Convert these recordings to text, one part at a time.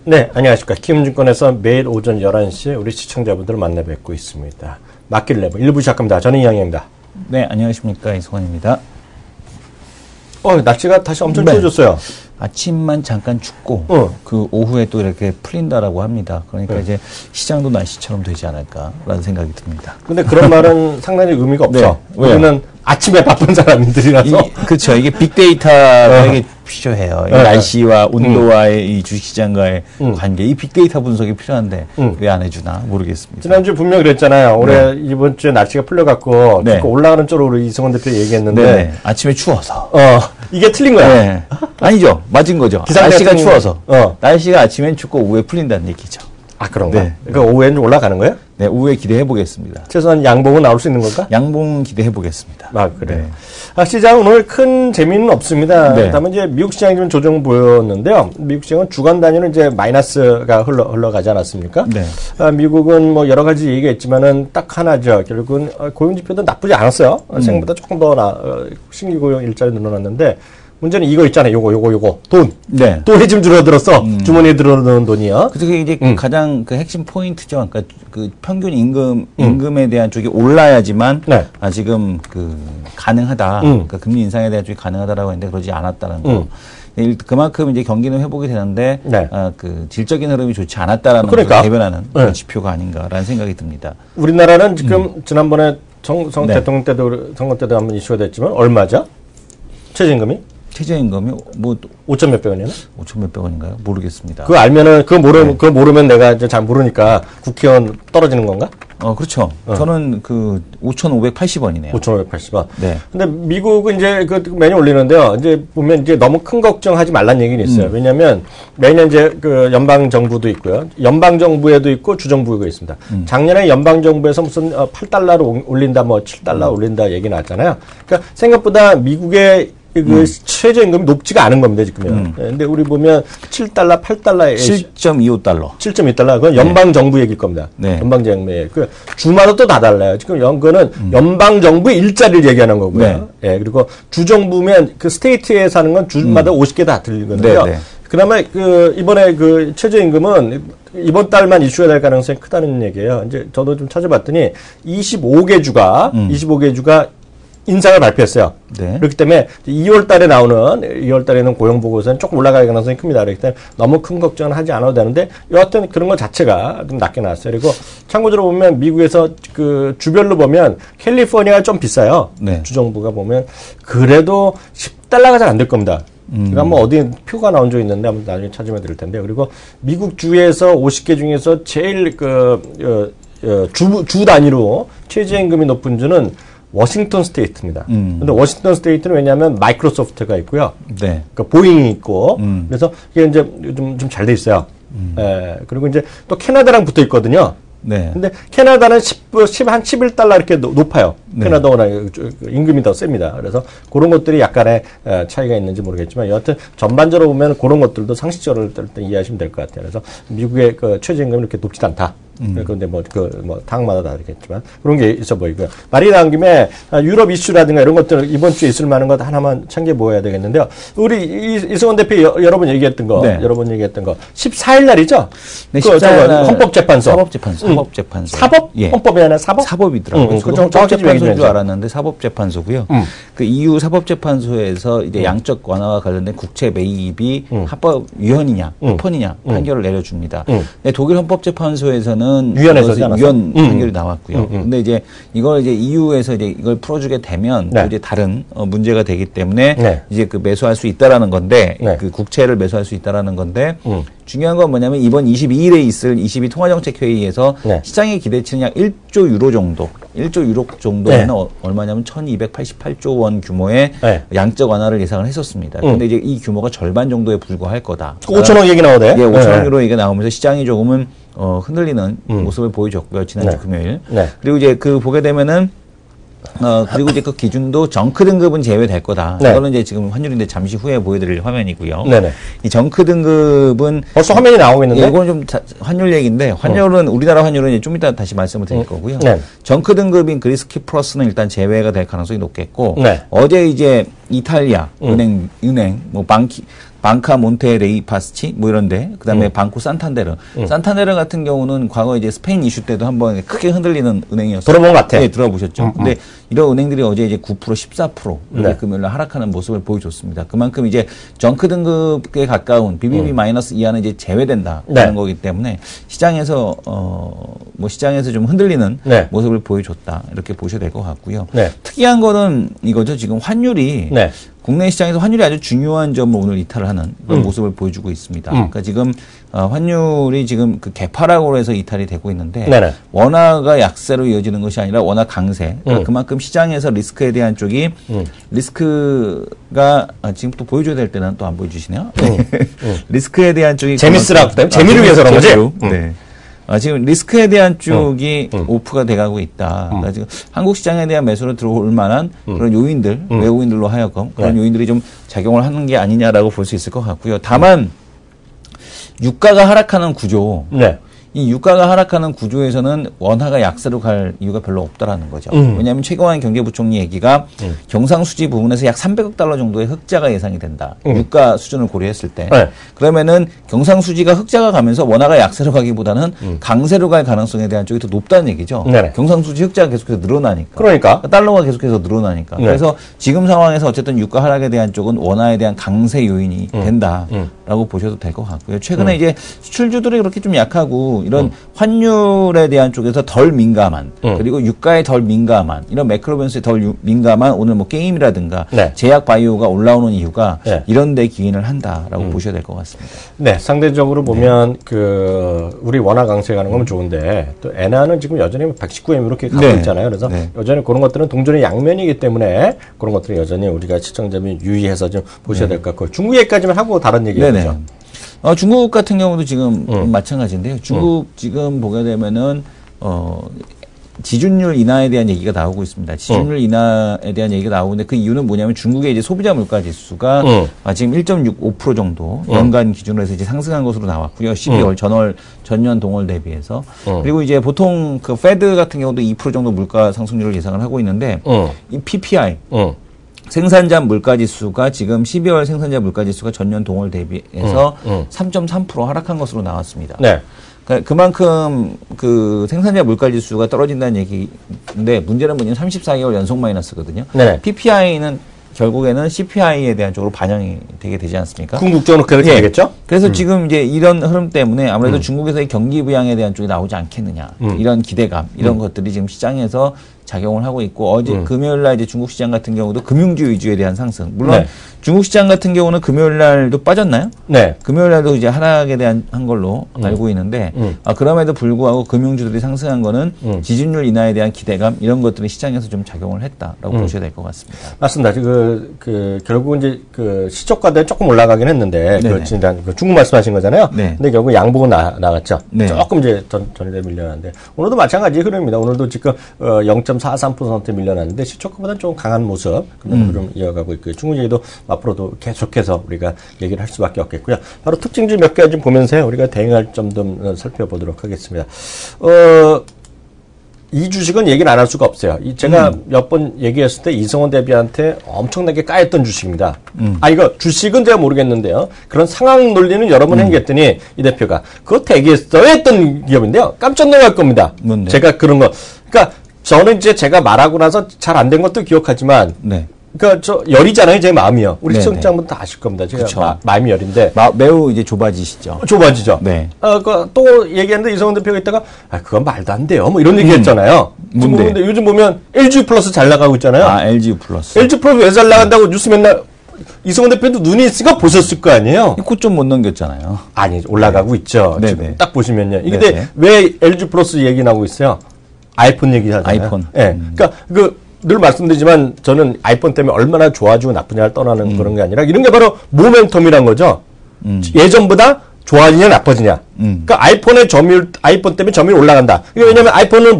네, 안녕하십니까. 키움증권에서 매일 오전 11시에 우리 시청자분들을 만나 뵙고 있습니다. 맞길래 1부 시작합니다. 저는 이양희입니다. 네, 안녕하십니까. 이승환입니다. 날씨가 다시 엄청 추워졌어요. 아침만 잠깐 춥고 그 오후에 또 이렇게 풀린다라고 합니다. 그러니까 이제 시장도 날씨처럼 되지 않을까라는 생각이 듭니다. 근데 그런 말은 상당히 의미가 없죠. 네, 우리는 아침에 바쁜 사람들이라서. 그렇죠. 이게 빅데이터가 이게 필요해요. 이 날씨와 온도와의 이 주식시장과의 관계, 이 빅데이터 분석이 필요한데 왜 안 해주나 모르겠습니다. 지난주 분명 그랬잖아요. 올해 이번 주에 날씨가 풀려갖고 올라가는 쪽으로 이승원 대표 얘기했는데 아침에 추워서. 이게 틀린 거야. 네. 아니죠. 맞은 거죠. 날씨가 추워서. 날씨가 아침엔 춥고 오후에 풀린다는 얘기죠. 아, 그런가? 네. 그러니까 오후에는 올라가는 거예요? 네, 오후에 기대해 보겠습니다. 최소한 양봉은 나올 수 있는 건가? 양봉 기대해 보겠습니다. 아, 그래요. 네. 시장은 오늘 큰 재미는 없습니다. 네. 다만 이제 미국 시장이 좀 조정 보였는데요. 미국 시장은 주간 단위는 이제 마이너스가 흘러가지 않았습니까? 네. 미국은 뭐 여러 가지 얘기가 있지만은 딱 하나죠. 결국은 고용 지표도 나쁘지 않았어요. 생각보다 조금 더 신규 고용 일자리 늘어났는데 문제는 이거 있잖아요. 요거. 돈. 네. 돈이 좀 줄어들었어. 주머니에 들어오는 돈이요. 그래서 그게 이제 가장 그 핵심 포인트죠. 그러니까 그 평균 임금에 대한 쪽이 올라야지만 지금 그 가능하다. 그러니까 금리 인상에 대한 쪽이 가능하다라고 했는데 그러지 않았다는 거. 그만큼 이제 경기는 회복이 되는데 그 질적인 흐름이 좋지 않았다라는 걸 대변하는 그런 지표가 아닌가라는 생각이 듭니다. 우리나라는 지금 지난번에 대통령 때도 선거 때도 한번 이슈가 됐지만 얼마죠? 최저임금이? 최저임금이 뭐 5천 몇백 원이나? 5천 몇백 원인가요? 모르겠습니다. 그거 알면은 그거 모르면 내가 이제 잘 모르니까 국회의원 떨어지는 건가? 그렇죠. 저는 그 5,580원이네요. 5,580원. 네. 근데 미국은 이제 그 매년 올리는데요. 이제 보면 이제 너무 큰 걱정하지 말라는 얘기는 있어요. 왜냐면 매년 이제 그 연방 정부도 있고요. 연방 정부에도 있고 주정부가 있습니다. 작년에 연방 정부에서 무슨 8달러로 올린다 뭐 7달러 올린다 얘기 나왔잖아요. 그러니까 생각보다 미국의 그 최저임금이 높지가 않은 겁니다, 지금요. 근데 우리 보면 7달러, 8달러에 7.25달러. 7.2달러. 그건 연방 정부 얘기일 겁니다. 연방 정부의 그 주마다 또 다 달라요. 지금 그거는 연방 정부의 일자리를 얘기하는 거고요. 그리고 주 정부면 그 스테이트에 사는 건 주마다 50개 다 들리거든요. 그나마 이번에 그 최저임금은 이번 달만 이슈가 될 가능성이 크다는 얘기예요. 이제 저도 좀 찾아봤더니 25개 주가 인상을 발표했어요. 그렇기 때문에 2월 달에 고용 보고서는 조금 올라갈 가능성이 큽니다. 그렇기 때문에 너무 큰 걱정은 하지 않아도 되는데 여하튼 그런 것 자체가 좀 낮게 나왔어요. 그리고 참고적으로 보면 미국에서 그 주별로 보면 캘리포니아가 좀 비싸요. 주정부가 보면 그래도 10달러가 잘 안 될 겁니다. 그러니까 뭐 어디 표가 나온 적이 있는데 한번 나중에 찾으면 될 텐데요. 그리고 미국 주에서 50개 중에서 제일 주 단위로 최저임금이 높은 주는 워싱턴 스테이트입니다. 근데 워싱턴 스테이트는 왜냐하면 마이크로소프트가 있고요. 그러니까 보잉이 있고, 그래서 이게 이제 좀 잘 돼 있어요. 그리고 이제 또 캐나다랑 붙어 있거든요. 근데 캐나다는 한 11달러 이렇게 높아요. 캐나다보다 임금이 더 셉니다. 그래서 그런 것들이 약간의 차이가 있는지 모르겠지만 여하튼 전반적으로 보면 그런 것들도 상식적으로 이해하시면 될 것 같아요. 그래서 미국의 그 최저임금이 이렇게 높지 않다. 그런데 당마다 다르겠지만 그런 게 있어 보이고요. 말이 나온 김에 유럽 이슈라든가 이런 것들 이번 주에 있을 만한 것 하나만 챙겨 보아야 되겠는데요. 우리 이승원 대표 여러 번 얘기했던 거 14일 날이죠? 네, 14일 날 헌법재판소. 사법재판소. 사법? 헌법이 아니라 사법? 사법이더라고요. 헌법재판소인 줄 알았는데 사법재판소고요. 그 EU 사법재판소에서 이제 양적 완화와 관련된 국채 매입이 합법 위헌이냐, 합헌이냐 판결을 내려줍니다. 근데 독일 헌법재판소에서는 위헌 판결이 나왔고요. 근데 이제 EU에서 이걸 풀어주게 되면 또 이제 다른 문제가 되기 때문에 이제 그 매수할 수 있다라는 건데 그 국채를 매수할 수 있다라는 건데 중요한 건 뭐냐면 이번 22일에 있을 22 통화정책회의에서 시장의 기대치는 약 1조 유로 정도, 1조 유로 정도면 얼마냐면 1288조 원 규모의 양적 완화를 예상을 했었습니다. 근데 이제 이 규모가 절반 정도에 불과할 거다. 5천억 얘기 나오네. 5천억 유로 얘기가 나오면서 시장이 조금은 흔들리는 모습을 보여줬고요. 지난주 금요일. 그리고 이제 보게 되면은 그리고 이제 그 기준도 정크 등급은 제외될 거다. 이거는 이제 지금 환율인데 잠시 후에 보여드릴 화면이고요. 이 정크 등급은 벌써 화면이 나오고 있는데? 이건 좀 환율 얘기인데 환율은 우리나라 환율은 이제 좀 이따 다시 말씀을 드릴 거고요. 정크 등급인 그리스 키프러스는 일단 제외가 될 가능성이 높겠고 어제 이제 이탈리아 은행 뭐 방카 몬테 레이 파스치 뭐 이런데 그다음에 방코 산탄데르 산탄데르 같은 경우는 과거 이제 스페인 이슈 때도 한번 크게 흔들리는 은행이었어요. 들어본 것 같아. 네, 들어보셨죠. 근데 이런 은행들이 어제 이제 9% 14% 이렇게 금요일날 하락하는 모습을 보여줬습니다. 그만큼 이제 정크 등급에 가까운 BBB 마이너스 이하는 이제 제외된다는 거기 때문에 시장에서 뭐 시장에서 좀 흔들리는 모습을 보여줬다 이렇게 보셔야 될 것 같고요. 특이한 거는 이거죠. 지금 환율이 국내 시장에서 환율이 아주 중요한 점을 오늘 이탈을 하는 그런 모습을 보여주고 있습니다. 그러니까 지금 환율이 지금 그 개파락으로 해서 이탈이 되고 있는데 원화가 약세로 이어지는 것이 아니라 원화 강세. 그러니까 그만큼 시장에서 리스크에 대한 쪽이 리스크가 지금 또 보여줘야 될 때는 또 안 보여주시네요. 리스크에 대한 쪽이 재밌으라고 때문에 재미를 위해서 그런 거지. 네. 지금 리스크에 대한 쪽이 오프가 돼가고 있다. 그러니까 지금 한국 시장에 대한 매수로 들어올 만한 그런 요인들, 외국인들로 하여금 그런 요인들이 좀 작용을 하는 게 아니냐라고 볼 수 있을 것 같고요. 다만 유가가 하락하는 구조, 이 유가가 하락하는 구조에서는 원화가 약세로 갈 이유가 별로 없다라는 거죠. 왜냐하면 최경환 경제부총리 얘기가 경상수지 부분에서 약 300억 달러 정도의 흑자가 예상이 된다. 유가 수준을 고려했을 때. 그러면은 경상수지가 흑자가 가면서 원화가 약세로 가기보다는 강세로 갈 가능성에 대한 쪽이 더 높다는 얘기죠. 경상수지 흑자가 계속해서 늘어나니까. 그러니까. 달러가 계속해서 늘어나니까. 그래서 지금 상황에서 어쨌든 유가 하락에 대한 쪽은 원화에 대한 강세 요인이 된다라고 보셔도 될 것 같고요. 최근에 이제 수출주들이 그렇게 좀 약하고 이런 환율에 대한 쪽에서 덜 민감한 그리고 유가에 덜 민감한 이런 매크로 변수에 덜 민감한 오늘 뭐 게임이라든가 제약 바이오가 올라오는 이유가 이런 데 기인을 한다라고 보셔야 될 것 같습니다. 네, 상대적으로 보면 그 우리 원화 강세 가는 건 좋은데 또 엔화는 지금 여전히 119엔 이렇게 가고 있잖아요. 그래서 여전히 그런 것들은 동전의 양면이기 때문에 그런 것들은 여전히 우리가 시청자분이 유의해서 좀 보셔야 될 것 같고 중국 얘기까지만 하고 다른 얘기죠. 중국 같은 경우도 지금 마찬가지인데요. 중국 지금 보게 되면은 지준율 인하에 대한 얘기가 나오고 있습니다. 지준율 인하에 대한 얘기가 나오고 있는데 그 이유는 뭐냐면 중국의 이제 소비자 물가 지수가 지금 1.65% 정도 연간 기준으로 해서 이제 상승한 것으로 나왔고요. 12월 전년 동월 대비해서 그리고 이제 보통 그 페드 같은 경우도 2% 정도 물가 상승률을 예상을 하고 있는데 이 PPI 생산자 물가지수가 지금 12월 생산자 물가지수가 전년 동월 대비해서 3.3% 하락한 것으로 나왔습니다. 그러니까 그만큼 그 생산자 물가지수가 떨어진다는 얘기인데 문제는 뭐냐면 34개월 연속 마이너스거든요. PPI는 결국에는 CPI에 대한 쪽으로 반영이 되게 되지 않습니까? 궁극적으로 그렇게 되겠죠? 그래서 지금 이제 이런 흐름 때문에 아무래도 중국에서의 경기 부양에 대한 쪽이 나오지 않겠느냐. 이런 기대감, 이런 것들이 지금 시장에서 작용을 하고 있고 어제 금요일 날 이제 중국 시장 같은 경우도 금융주 위주에 대한 상승. 물론 중국 시장 같은 경우는 금요일 날도 빠졌나요? 금요일 날도 이제 하락에 대한 한 걸로 알고 있는데 그럼에도 불구하고 금융주들이 상승한 거는 지준율 인하에 대한 기대감 이런 것들이 시장에서 좀 작용을 했다라고 보셔야 될 것 같습니다. 맞습니다. 결국은 이제 그 시초가대 조금 올라가긴 했는데 중국 말씀하신 거잖아요. 근데 결국 양복은 나갔죠. 조금 이제 전에 밀려났는데 오늘도 마찬가지 흐름입니다. 오늘도 지금 0.43% 밀려났는데 시초가보다는 좀 강한 모습 그런 흐름 이어가고 있고요. 중국 얘기도 앞으로도 계속해서 우리가 얘기를 할 수밖에 없겠고요. 바로 특징주 몇 가지 좀 보면서 우리가 대응할 점 좀 살펴보도록 하겠습니다. 이 주식은 얘기를 안 할 수가 없어요. 제가 몇 번 얘기했을 때 이성원 대표한테 엄청나게 까였던 주식입니다. 이거 주식은 제가 모르겠는데요. 그런 상황 논리는 여러 번 행겼더니 이 대표가 그거 되겠어요 했던 기업인데요. 깜짝 놀랄 겁니다. 뭔데? 제가 그런 거. 그러니까 저는 이제 제가 말하고 나서 잘 안 된 것도 기억하지만 그러니까 저 열이잖아요, 제 마음이요. 우리 시청자분들 다 아실 겁니다. 제가 마음이 열인데 매우 이제 좁아지시죠. 좁아지죠. 또 얘기했는데 이성훈 대표가 있다가 그건 말도 안 돼요. 뭐 이런 얘기했잖아요. 근데 요즘 보면 LG 플러스 잘 나가고 있잖아요. LG 플러스. LG 플러스 왜 잘 나간다고 뉴스 맨날 이성훈 대표도 눈이 있으니까 보셨을 거 아니에요. 코 좀 못 넘겼잖아요. 아니 올라가고 있죠. 지금 딱 보시면요. 근데 왜 LG 플러스 얘기 나오고 있어요? 아이폰 얘기 하잖아요. 아이폰. 그러니까 늘 말씀드리지만 저는 아이폰 때문에 얼마나 좋아지고 나쁘냐를 떠나는 그런 게 아니라 이런 게 바로 모멘텀이란 거죠. 예전보다 좋아지냐 나빠지냐. 그러니까 아이폰 때문에 점유율 올라간다. 이게 왜냐면 아이폰은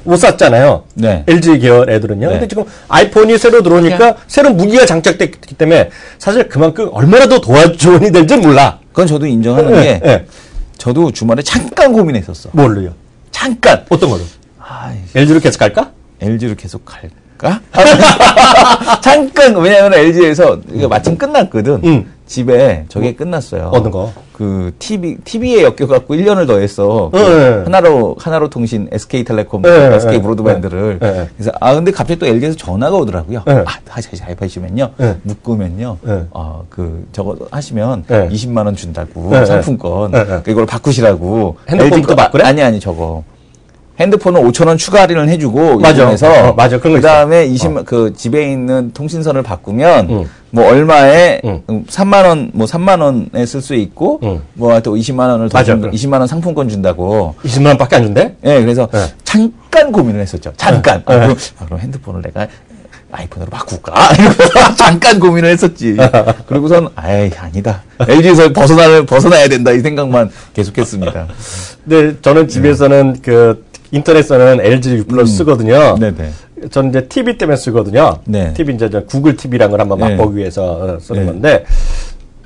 못 샀잖아요. LG 계열 애들은요. 근데 지금 아이폰이 새로 들어오니까 새로운 무기가 장착됐기 때문에 사실 그만큼 얼마나 더 도와주원이 될지 몰라. 그건 저도 인정하는 게 저도 주말에 잠깐 고민했었어. 뭘로요? 잠깐. 어떤 거로? LG로 계속 갈까? LG로 계속 갈. 바꿀까? 잠깐, 왜냐면 LG에서 이게 마침 끝났거든. 집에 저게 끝났어요. 어느 거? 그 TV에 엮여갖고 1년을 더 했어. 하나로 통신, SK텔레콤, SK 브로드밴드를. 그래서, 근데 갑자기 또 LG에서 전화가 오더라고요. 다시 가입하시면요. 묶으면요. 저거 하시면 20만원 준다고. 상품권. 이걸 바꾸시라고. 핸드폰도 바꾸래? 아니, 저거. 핸드폰은 5,000원 추가 할인을 해주고 맞아. 이용해서 맞아. 그런 거 그다음에 20만 그 집에 있는 통신선을 바꾸면 뭐 얼마에 3만 원 뭐 3만 원에 쓸 수 있고 뭐 하여튼 20만 원을 더 20만 원 상품권 준다고. 20만 원밖에 안 준대? 네, 그래서 잠깐 고민을 했었죠. 잠깐. 그럼 핸드폰을 내가 아이폰으로 바꿀까? 잠깐 고민을 했었지. 그리고선 아니다. LG에서 벗어나야 된다 이 생각만 계속했습니다. 네, 저는 집에서는 인터넷에서는 LG U+ 쓰거든요. 네네. 저는 이제 TV 때문에 쓰거든요. 네. TV 이제 구글 TV란 걸 한번 맛보기 위해서 쓰는 건데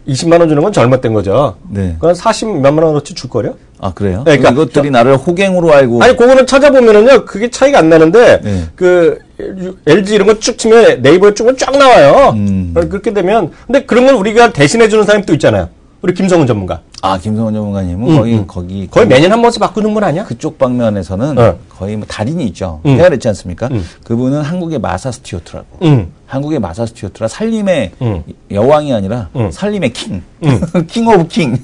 20만 원 주는 건 잘못된 거죠. 네. 그건 40 몇만 원어치 줄 거래요. 아, 그래요? 네, 그러니까 이것들이 나를 호갱으로 알고. 아니, 그거는 찾아보면은요, 그게 차이가 안 나는데, LG 이런 거 쭉 치면 네이버에 쫙 나와요. 그렇게 되면, 근데 그런 건 우리가 대신해주는 사람이 또 있잖아요. 우리 김성훈 전문가. 김성훈 전문가님은 거의 매년 한 번씩 바꾸는 분 아니야? 그쪽 방면에서는 거의 뭐 달인이 있죠. 해야 됐지 않습니까? 그분은 한국의 마사 스튜어트라고. 한국의 마사 스튜어트라 살림의 여왕이 아니라 살림의 킹. 킹 오브 킹.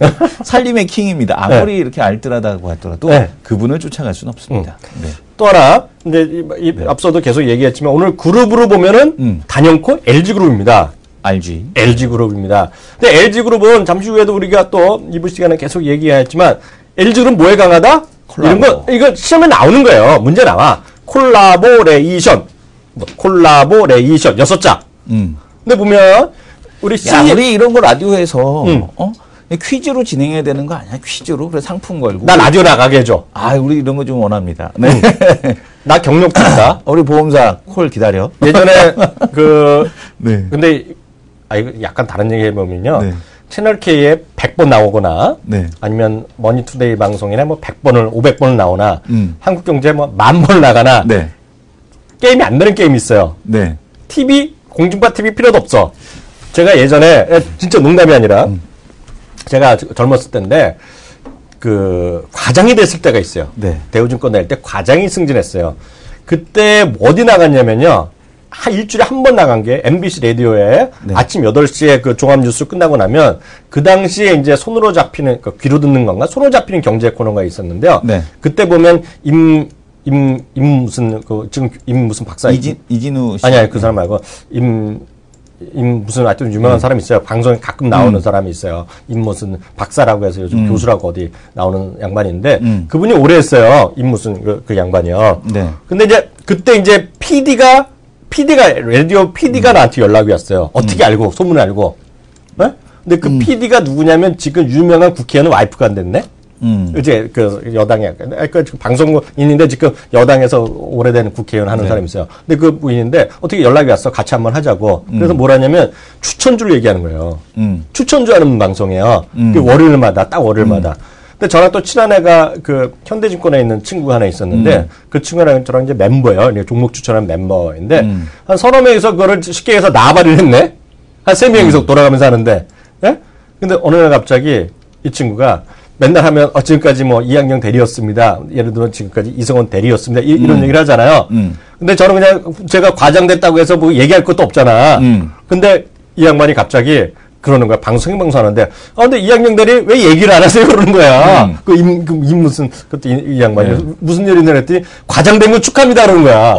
살림의 킹입니다. 아무리 이렇게 알뜰하다고 하더라도 그분을 쫓아갈 수는 없습니다. 네. 또 하나, 이제 앞서도 계속 얘기했지만 오늘 그룹으로 보면은 단연코 LG그룹입니다. LG그룹입니다. 근데 LG그룹은 잠시 후에도 우리가 또 2부 시간에 계속 얘기했지만 LG그룹은 뭐에 강하다? 콜라보. 이거 시험에 나오는 거예요. 문제 나와. 콜라보레이션 6자. 근데 보면 우리 우리 이런 거 라디오에서 퀴즈로 진행해야 되는 거 아니야? 퀴즈로? 그래 상품 걸고. 나 라디오 나가게 해줘. 우리 이런 거 좀 원합니다. 네. 나 경력 준다. 우리 보험사 콜 기다려. 예전에 네. 근데 이거 약간 다른 얘기 해보면요. 네. 채널 K에 100번 나오거나 아니면 머니투데이 방송이나 뭐 100번을 500번을 나오나 한국경제 뭐 10,000번 나가나 게임이 안 되는 게임이 있어요. TV 공중파 TV 필요도 없어. 제가 예전에 진짜 농담이 아니라 제가 젊었을 때인데 과장이 됐을 때가 있어요. 대우증권 낼 때 과장이 승진했어요. 그때 어디 나갔냐면요. 일주일에 한 번 나간 게 MBC 라디오에 아침 8시에 그 종합뉴스 끝나고 나면 그 당시에 이제 손으로 잡히는, 귀로 듣는 건가? 손으로 잡히는 경제 코너가 있었는데요. 그때 보면 무슨 박사. 이진우 씨. 아니, 그 사람 말고, 무슨 하여튼 유명한 사람이 있어요. 방송에 가끔 나오는 사람이 있어요. 무슨 박사라고 해서 요즘 교수라고 어디 나오는 양반인데, 그분이 오래 했어요. 무슨 그 양반이요. 근데 이제, 그때 이제 라디오 PD가 나한테 연락이 왔어요. 어떻게 알고, 소문을 알고. 네? 근데 그 PD가 누구냐면 지금 유명한 국회의원 와이프가 안 됐네? 이제 여당에, 방송인인데 지금 여당에서 오래된 국회의원 하는 사람이 있어요. 근데 그 부인인데 어떻게 연락이 왔어? 같이 한번 하자고. 그래서 뭐라냐면 추천주를 얘기하는 거예요. 추천주 하는 방송이에요. 그 월요일마다, 딱 월요일마다. 근데 저랑 또 친한 애가 현대증권에 있는 친구가 하나 있었는데 그 친구랑 저랑 이제 멤버예요. 종목 추천하는 멤버인데 한 서너 명이서 그거를 쉽게 해서 나발을 했네? 한 3명이서 돌아가면서 하는데, 예? 근데 어느 날 갑자기 이 친구가 맨날 하면 지금까지 뭐 이학영 대리였습니다. 예를 들면 지금까지 이성원 대리였습니다. 이런 얘기를 하잖아요. 근데 저는 그냥 제가 과장됐다고 해서 뭐 얘기할 것도 없잖아. 근데 이 양반이 갑자기 그러는 거야. 생방송하는데. 근데 이학영 대리 왜 얘기를 안 하세요? 그러는 거야. 그때 이 양반이 무슨 일이 있나 했더니 과장된 거 축하합니다. 그러는 거야.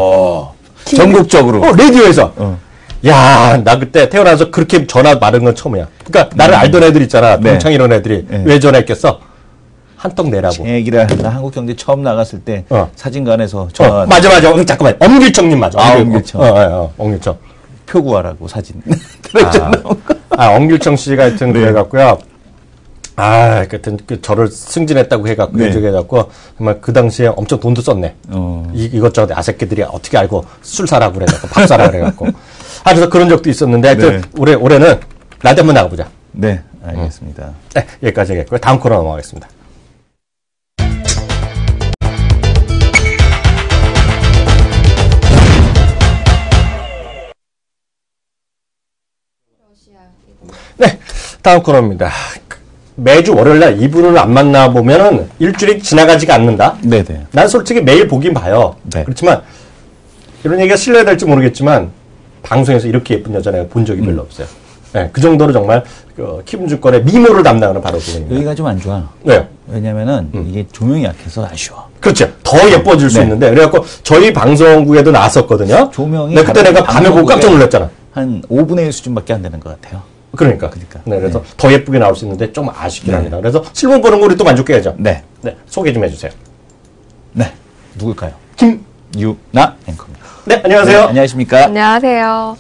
전국적으로. 라디오에서. 야, 나 그때 태어나서 그렇게 전화 받은 건 처음이야. 그러니까 나를 알던 애들 있잖아. 동창 이런 애들이. 왜 전화했겠어? 한턱 내라고. 얘기를 나 한국경제 처음 나갔을 때 사진관에서 전화. 맞아. 잠깐만. 엄길청님 맞아. 엄길청. 엄길청. 표구하라고 사진. 엄길청 씨가 하여튼 그래갖고요. 하여튼 저를 승진했다고 해갖고, 해갖고, 정말 그 당시에 엄청 돈도 썼네. 이것저것 아새끼들이 어떻게 알고 술 사라고 그래갖고, 밥 사라고 그래갖고. 그래서 그런 적도 있었는데, 하여튼 올해는 라디오 한번 나가보자. 네, 알겠습니다. 네, 여기까지 하겠고요. 다음 코너 넘어가겠습니다. 네, 다음 코너입니다. 매주 월요일날 이분을 안 만나보면 일주일이 지나가지가 않는다. 네네. 난 솔직히 매일 보긴 봐요. 네. 그렇지만 이런 얘기가 신뢰가 될지 모르겠지만 방송에서 이렇게 예쁜 여자 내가 본 적이 별로 없어요. 네, 그 정도로 정말 키움증권의 미모를 담당하는 바로 그분입니다. 여기가 좀 안 좋아. 왜요? 왜냐면은 이게 조명이 약해서 아쉬워. 그렇죠. 더 예뻐질 수 있는데 그래갖고 저희 방송국에도 나왔었거든요. 조명이 네, 그때 내가 밤에 보고 깜짝 놀랐잖아. 한 5분의 1 수준밖에 안 되는 것 같아요. 그러니까. 네, 그래서 더 예쁘게 나올 수 있는데 좀 아쉽긴 합니다. 그래서 실물 보는 거 우리 또 만족해야죠. 네. 네, 소개 좀 해주세요. 네, 누굴까요? 김유나 앵커입니다. 네, 안녕하세요. 네, 안녕하십니까? 안녕하세요.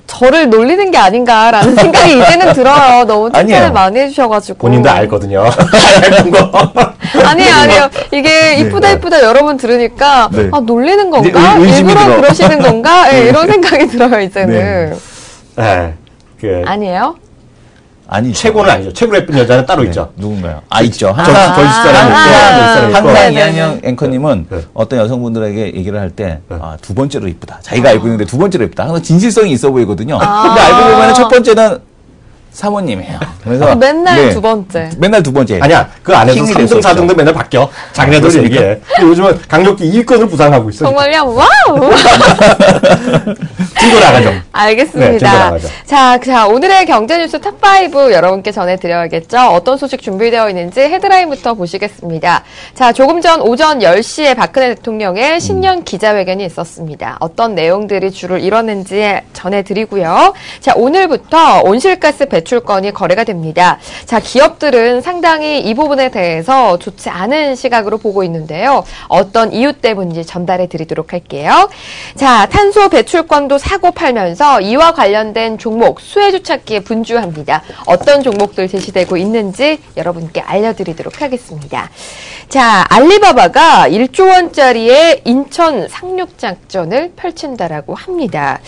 저를 놀리는 게 아닌가라는 생각이 이제는 들어요. 너무 칭찬을 많이 해주셔가지고. 본인도 알거든요. 아니에요. 이게 이쁘다 이쁘다 여러 번 들으니까 네. 아 놀리는 건가? 일부러 그러시는 건가? 네, 이런 생각이 들어요 이제는. 네. 아니에요? 아니 최고는 아니죠. 최고로 예쁜 여자는 따로 있죠. 누군가요? 있죠. 저희 집사람이 있고, 항상 이한영 앵커님은 어떤 여성분들에게 얘기를 할 때 두 번째로 이쁘다. 자기가 알고 있는데 두 번째로 이쁘다. 항상 진실성이 있어 보이거든요. 근데 알고 보면 첫 번째는 사모님이에요. 그래서 맨날 두 번째. 맨날 두 번째. 아니야. 그 안에서 3등, 4등도 맨날 바뀌어. 자기네들 얘기해. 요즘은 강력히 2위권을 부상하고 있어. 정말요? 와우! 진도 나가죠. 알겠습니다. 네, 진도 나가죠. 자, 오늘의 경제뉴스 탑5 여러분께 전해드려야겠죠. 어떤 소식 준비되어 있는지 헤드라인부터 보시겠습니다. 자, 조금 전 오전 10시에 박근혜 대통령의 신년 기자회견이 있었습니다. 어떤 내용들이 주를 이뤘는지 전해드리고요. 자, 오늘부터 온실가스 배출권이 거래가 됩니다. 자, 기업들은 상당히 이 부분에 대해서 좋지 않은 시각으로 보고 있는데요. 어떤 이유 때문인지 전달해 드리도록 할게요. 자, 탄소 배출권도 사고 팔면서 이와 관련된 종목 수혜주 찾기에 분주합니다. 어떤 종목들 제시되고 있는지 여러분께 알려드리도록 하겠습니다. 자, 알리바바가 1조 원짜리의 인천 상륙 작전을 펼친다라고 합니다.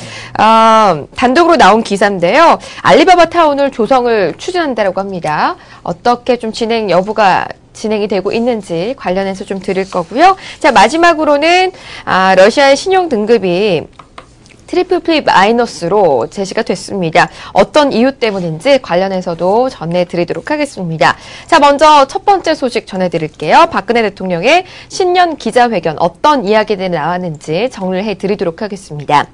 단독으로 나온 기사인데요. 알리바바 타운을 조성을 추진한다라고 합니다. 어떻게 좀 진행 여부가 진행이 되고 있는지 관련해서 좀 드릴 거고요. 자, 마지막으로는 러시아의 신용 등급이 BBB 마이너스로 제시가 됐습니다. 어떤 이유 때문인지 관련해서도 전해드리도록 하겠습니다. 자, 먼저 첫 번째 소식 전해드릴게요. 박근혜 대통령의 신년 기자회견 어떤 이야기들이 나왔는지 정리를 해드리도록 하겠습니다.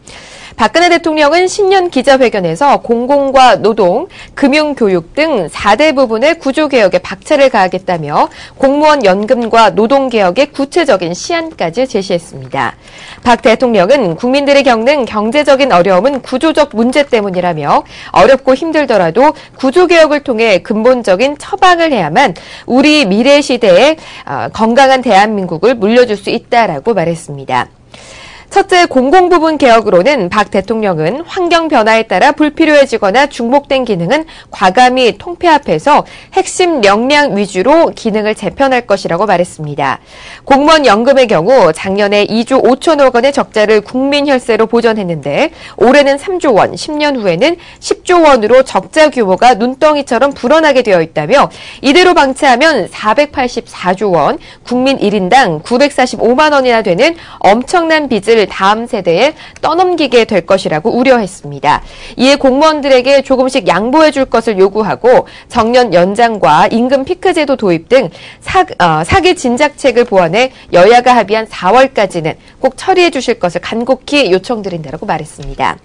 박근혜 대통령은 신년 기자회견에서 공공과 노동, 금융교육 등 4대 부분의 구조개혁에 박차를 가하겠다며 공무원 연금과 노동개혁의 구체적인 시안까지 제시했습니다. 박 대통령은 국민들이 겪는 경제적인 어려움은 구조적 문제 때문이라며 어렵고 힘들더라도 구조개혁을 통해 근본적인 처방을 해야만 우리 미래 시대에 건강한 대한민국을 물려줄 수 있다라고 말했습니다. 첫째, 공공부문 개혁으로는 박 대통령은 환경 변화에 따라 불필요해지거나 중복된 기능은 과감히 통폐합해서 핵심 역량 위주로 기능을 재편할 것이라고 말했습니다. 공무원 연금의 경우 작년에 2조 5천억 원의 적자를 국민 혈세로 보전했는데 올해는 3조 원, 10년 후에는 10조 원으로 적자 규모가 눈덩이처럼 불어나게 되어 있다며 이대로 방치하면 484조 원, 국민 1인당 945만 원이나 되는 엄청난 빚을 다음 세대에 떠넘기게 될 것이라고 우려했습니다. 이에 공무원들에게 조금씩 양보해 줄 것을 요구하고 정년 연장과 임금 피크제도 도입 등 사기 진작책을 보완해 여야가 합의한 4월까지는 꼭 처리해 주실 것을 간곡히 요청드린다고 말했습니다.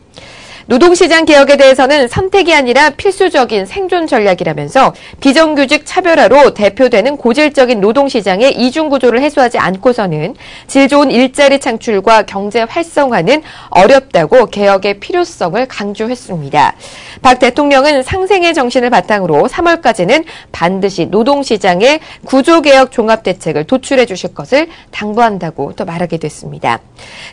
노동시장 개혁에 대해서는 선택이 아니라 필수적인 생존 전략이라면서 비정규직 차별화로 대표되는 고질적인 노동시장의 이중구조를 해소하지 않고서는 질 좋은 일자리 창출과 경제 활성화는 어렵다고 개혁의 필요성을 강조했습니다. 박 대통령은 상생의 정신을 바탕으로 3월까지는 반드시 노동시장의 구조개혁 종합대책을 도출해 주실 것을 당부한다고 또 말하게 됐습니다.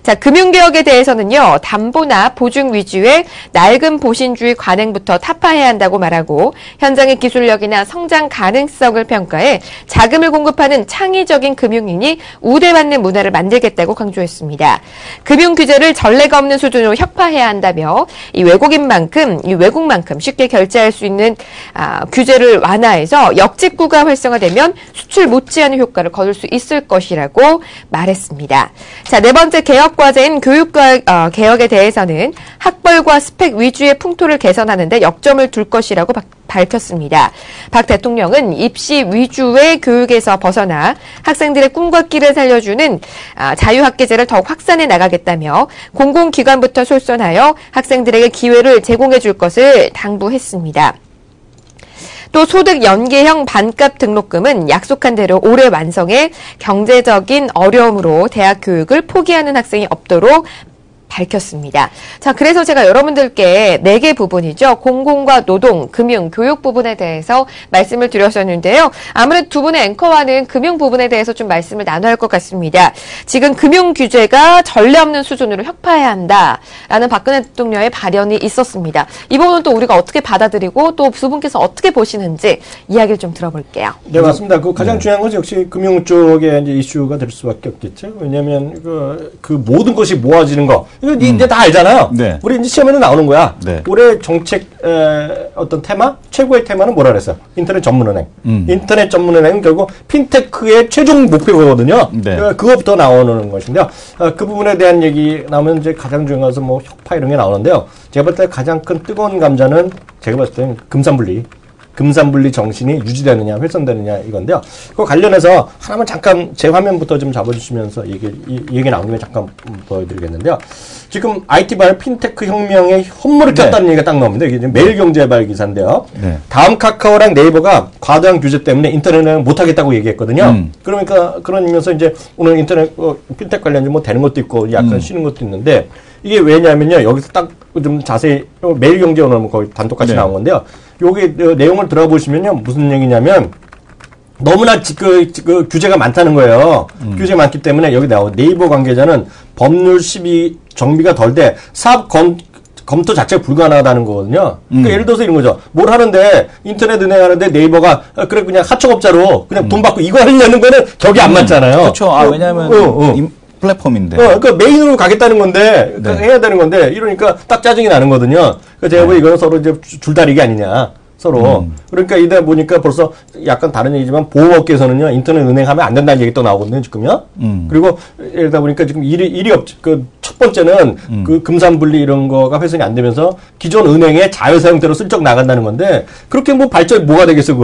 자, 금융개혁에 대해서는요, 담보나 보증 위주의 낡은 보신주의 관행부터 타파해야 한다고 말하고 현장의 기술력이나 성장 가능성을 평가해 자금을 공급하는 창의적인 금융인이 우대받는 문화를 만들겠다고 강조했습니다. 금융규제를 전례가 없는 수준으로 혁파해야 한다며 외국만큼 쉽게 결제할 수 있는 규제를 완화해서 역직구가 활성화되면 수출 못지않은 효과를 거둘 수 있을 것이라고 말했습니다. 자, 네 번째 개혁 과제인 교육 개혁에 대해서는 학벌과 질과 스펙 위주의 풍토를 개선하는 데 역점을 둘 것이라고 밝혔습니다. 박 대통령은 입시 위주의 교육에서 벗어나 학생들의 꿈과 끼를 살려주는 자유학계제를 더욱 확산해 나가겠다며 공공기관부터 솔선하여 학생들에게 기회를 제공해 줄 것을 당부했습니다. 또 소득 연계형 반값 등록금은 약속한 대로 올해 완성해 경제적인 어려움으로 대학 교육을 포기하는 학생이 없도록 밝혔습니다. 자, 그래서 제가 여러분들께 4개 부분이죠. 공공과 노동, 금융, 교육 부분에 대해서 말씀을 드렸었는데요. 아무래도 두 분의 앵커와는 금융 부분에 대해서 좀 말씀을 나눠야 할 것 같습니다. 지금 금융 규제가 전례 없는 수준으로 혁파해야 한다라는 박근혜 대통령의 발언이 있었습니다. 이 부분은 또 우리가 어떻게 받아들이고 또 두 분께서 어떻게 보시는지 이야기를 좀 들어볼게요. 네, 맞습니다. 그 가장 중요한 것이 역시 금융 쪽에 이제 이슈가 될 수밖에 없겠죠. 왜냐하면 그 모든 것이 모아지는 거. 이거 이제 다 알잖아요. 네. 우리 이제 시험에는 나오는 거야. 네. 올해 정책 어떤 테마? 최고의 테마는 뭐라 그랬어? 인터넷 전문은행. 인터넷 전문은행은 결국 핀테크의 최종 목표거든요. 네. 그거부터 나오는 것인데요. 그 부분에 대한 얘기 나오면 이제 가장 중요한 것은 뭐 혁파 이런 게 나오는데요. 제가 볼 때 가장 큰 뜨거운 감자는 제가 봤을 때는 금산분리 정신이 유지되느냐 훼손되느냐 이건데요. 그거 관련해서 하나만 잠깐 제 화면부터 좀 잡아주시면서 얘기 나온 김에 잠깐 보여드리겠는데요. 지금 IT발 핀테크 혁명에 헛물을 꼈다는 얘기가 딱 나옵니다. 이게 지금 매일경제발 기사인데요. 네. 다음 카카오랑 네이버가 과도한 규제 때문에 인터넷을 못하겠다고 얘기했거든요. 그러니까 그런 의미에서 이제 오늘 인터넷 핀테크 관련해서 뭐 되는 것도 있고 약간 쉬는 것도 있는데 이게 왜냐면요. 여기서 딱 좀 자세히 매일경제 오늘 거의 단독같이 나온 건데요. 여기 내용을 들어보시면요. 무슨 얘기냐면 너무나 그 규제가 많다는 거예요. 규제가 많기 때문에 여기 나오고 네이버 관계자는 법률 시비 정비가 덜 돼 사업 검토 자체가 불가능하다는 거거든요. 그러니까 예를 들어서 이런 거죠. 뭘 하는데 인터넷 은행 하는데 네이버가 그래 그냥 하청업자로 그냥 돈 받고 이거 하려는 거는 격이 안 맞잖아요. 그렇죠. 왜냐하면 플랫폼인데. 그러니까 메인으로 가겠다는 건데, 네. 해야 되는 건데, 이러니까 딱 짜증이 나는 거거든요. 그래서 제가 보기에 이거는 서로 이제 줄다리기 아니냐. 서로. 그러니까 이다 보니까 벌써 약간 다른 얘기지만 보험업계에서는요, 인터넷 은행하면 안 된다는 얘기 또 나오거든요, 지금요. 그리고 이러다 보니까 지금 일이 첫 번째는 그 금산분리 이런 거가 훼손이 안 되면서 기존 은행의 자회사 형태로 슬쩍 나간다는 건데, 그렇게 뭐 발전이 뭐가 되겠어요.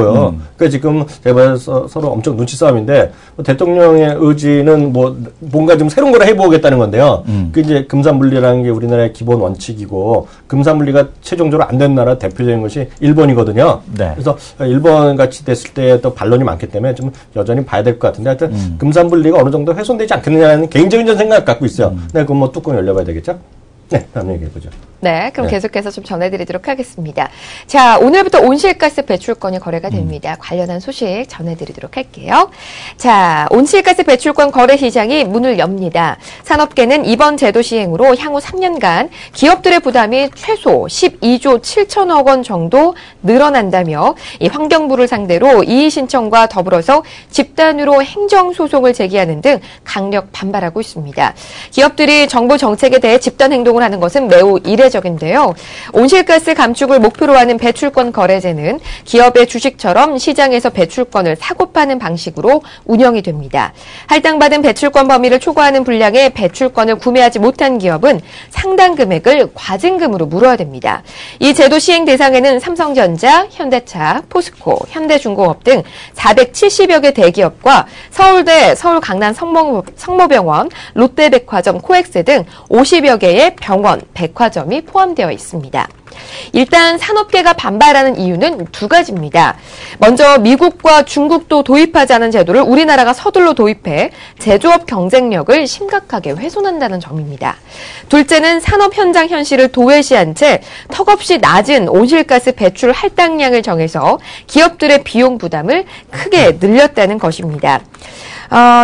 그러니까 지금 제가 서로 엄청 눈치 싸움인데, 대통령의 의지는 뭔가 좀 새로운 걸 해보겠다는 건데요. 그 이제 금산분리라는 게 우리나라의 기본 원칙이고, 금산분리가 최종적으로 안 된 나라 대표적인 것이 일본이거든요. 네. 그래서 일본 같이 됐을 때 또 반론이 많기 때문에 좀 여전히 봐야 될 것 같은데 하여튼 금산분리가 어느 정도 훼손되지 않겠느냐는 개인적인 생각을 갖고 있어요. 네, 그럼 뭐 뚜껑 열려봐야 되겠죠? 네, 다음 얘기해보죠. 네, 그럼 계속해서 좀 전해드리도록 하겠습니다. 자, 오늘부터 온실가스 배출권이 거래가 됩니다. 관련한 소식 전해드리도록 할게요. 자, 온실가스 배출권 거래 시장이 문을 엽니다. 산업계는 이번 제도 시행으로 향후 3년간 기업들의 부담이 최소 12조 7천억 원 정도 늘어난다며 이 환경부를 상대로 이의 신청과 더불어서 집단으로 행정소송을 제기하는 등 강력 반발하고 있습니다. 기업들이 정부 정책에 대해 집단 행동을 하는 것은 매우 이례적인데요. 온실가스 감축을 목표로 하는 배출권 거래제는 기업의 주식처럼 시장에서 배출권을 사고 파는 방식으로 운영이 됩니다. 할당받은 배출권 범위를 초과하는 분량의 배출권을 구매하지 못한 기업은 상당 금액을 과징금으로 물어야 됩니다. 이 제도 시행 대상에는 삼성전자, 현대차, 포스코, 현대중공업 등 470여 개 대기업과 서울대, 서울 강남 성모병원, 롯데백화점, 코엑스 등 50여 개의 병원, 백화점이 포함되어 있습니다. 일단 산업계가 반발하는 이유는 두 가지입니다. 먼저 미국과 중국도 도입하지 않은 제도를 우리나라가 서둘러 도입해 제조업 경쟁력을 심각하게 훼손한다는 점입니다. 둘째는 산업 현장 현실을 도외시한 채 턱없이 낮은 온실가스 배출 할당량을 정해서 기업들의 비용 부담을 크게 늘렸다는 것입니다.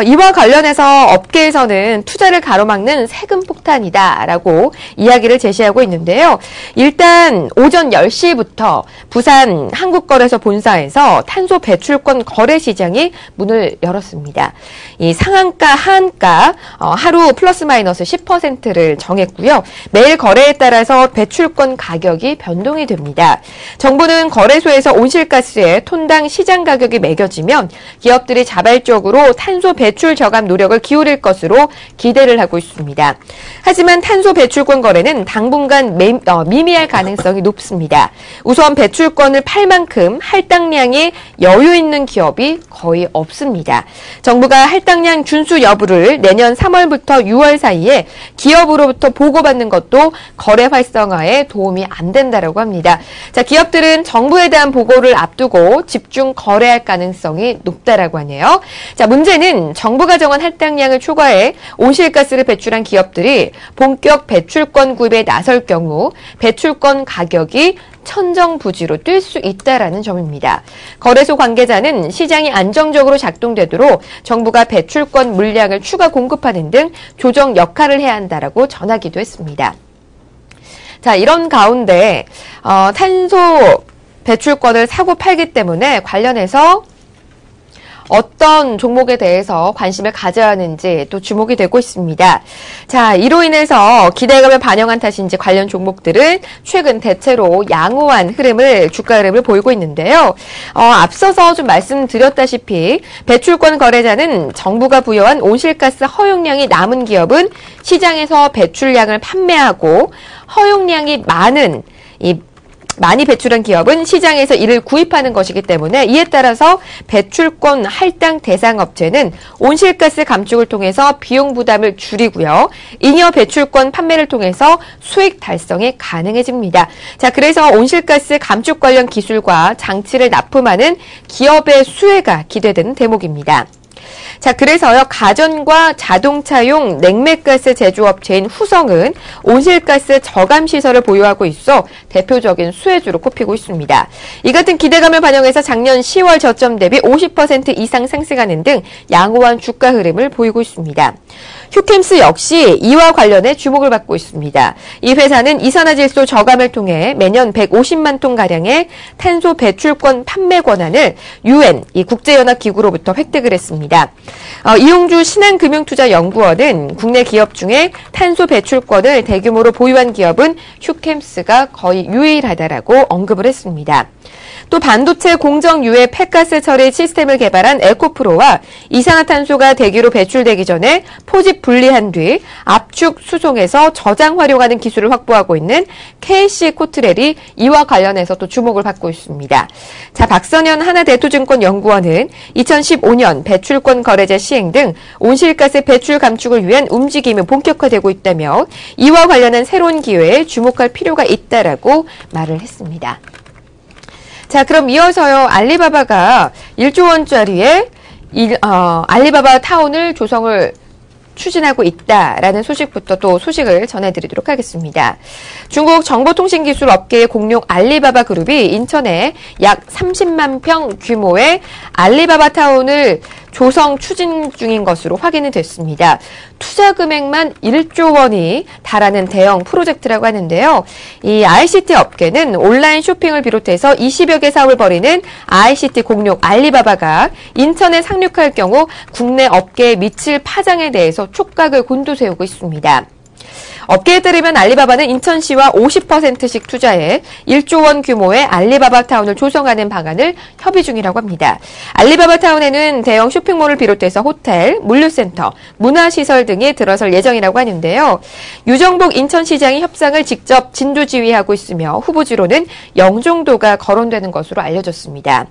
이와 관련해서 업계에서는 투자를 가로막는 세금 폭탄이다라고 이야기를 제시하고 있는데요. 일단 오전 10시부터 부산 한국거래소 본사에서 탄소 배출권 거래 시장이 문을 열었습니다. 이 상한가, 하한가 하루 플러스 마이너스 10%를 정했고요. 매일 거래에 따라서 배출권 가격이 변동이 됩니다. 정부는 거래소에서 온실가스의 톤당 시장 가격이 매겨지면 기업들이 자발적으로 탄소 탄소 배출 저감 노력을 기울일 것으로 기대를 하고 있습니다. 하지만 탄소 배출권 거래는 당분간 미미할 가능성이 높습니다. 우선 배출권을 팔 만큼 할당량이 여유 있는 기업이 거의 없습니다. 정부가 할당량 준수 여부를 내년 3월부터 6월 사이에 기업으로부터 보고받는 것도 거래 활성화에 도움이 안 된다라고 합니다. 자, 기업들은 정부에 대한 보고를 앞두고 집중 거래할 가능성이 높다라고 하네요. 자, 문제는 정부가 정한 할당량을 초과해 온실가스를 배출한 기업들이 본격 배출권 구입에 나설 경우 배출권 가격이 천정부지로 뛸 수 있다라는 점입니다. 거래소 관계자는 시장이 안정적으로 작동되도록 정부가 배출권 물량을 추가 공급하는 등 조정 역할을 해야 한다라고 전하기도 했습니다. 자, 이런 가운데 탄소 배출권을 사고 팔기 때문에 관련해서 어떤 종목에 대해서 관심을 가져야 하는지 또 주목이 되고 있습니다. 자, 이로 인해서 기대감을 반영한 탓인지 관련 종목들은 최근 대체로 양호한 주가 흐름을 보이고 있는데요. 앞서서 좀 말씀드렸다시피 배출권 거래자는 정부가 부여한 온실가스 허용량이 남은 기업은 시장에서 배출량을 판매하고 허용량이 많이 배출한 기업은 시장에서 이를 구입하는 것이기 때문에 이에 따라서 배출권 할당 대상 업체는 온실가스 감축을 통해서 비용 부담을 줄이고요. 잉여 배출권 판매를 통해서 수익 달성이 가능해집니다. 자, 그래서 온실가스 감축 관련 기술과 장치를 납품하는 기업의 수혜가 기대되는 대목입니다. 자, 그래서요, 가전과 자동차용 냉매가스 제조업체인 후성은 온실가스 저감 시설을 보유하고 있어 대표적인 수혜주로 꼽히고 있습니다. 이 같은 기대감을 반영해서 작년 10월 저점 대비 50% 이상 상승하는 등 양호한 주가 흐름을 보이고 있습니다. 휴캠스 역시 이와 관련해 주목을 받고 있습니다. 이 회사는 이산화질소 저감을 통해 매년 150만 톤가량의 탄소 배출권 판매 권한을 UN, 이 국제연합기구로부터 획득을 했습니다. 이용주 신한금융투자연구원은 국내 기업 중에 탄소 배출권을 대규모로 보유한 기업은 휴캠스가 거의 유일하다라고 언급을 했습니다. 또 반도체 공정 유해 폐가스 처리 시스템을 개발한 에코프로와 이산화탄소가 대기로 배출되기 전에 포집 분리한 뒤 압축 수송해서 저장 활용하는 기술을 확보하고 있는 KC 코트렐이 이와 관련해서 또 주목을 받고 있습니다. 자, 박선현 하나대투증권 연구원은 2015년 배출권 거래제 시행 등 온실가스 배출 감축을 위한 움직임이 본격화되고 있다며 이와 관련한 새로운 기회에 주목할 필요가 있다라고 말을 했습니다. 자, 그럼 이어서요, 알리바바가 1조 원짜리의 알리바바 타운을 조성을 추진하고 있다라는 소식부터 또 소식을 전해드리도록 하겠습니다. 중국 정보통신기술 업계의 공룡 알리바바 그룹이 인천에 약 30만 평 규모의 알리바바 타운을 조성 추진 중인 것으로 확인이 됐습니다. 투자 금액만 1조 원이 달하는 대형 프로젝트라고 하는데요. 이 ICT 업계는 온라인 쇼핑을 비롯해서 20여 개 사업을 벌이는 ICT 공룡 알리바바가 인천에 상륙할 경우 국내 업계에 미칠 파장에 대해서 촉각을 곤두세우고 있습니다. 업계에 따르면 알리바바는 인천시와 50%씩 투자해 1조 원 규모의 알리바바 타운을 조성하는 방안을 협의 중이라고 합니다. 알리바바 타운에는 대형 쇼핑몰을 비롯해서 호텔, 물류센터, 문화시설 등이 들어설 예정이라고 하는데요. 유정복 인천시장이 협상을 직접 진두지휘하고 있으며 후보지로는 영종도가 거론되는 것으로 알려졌습니다.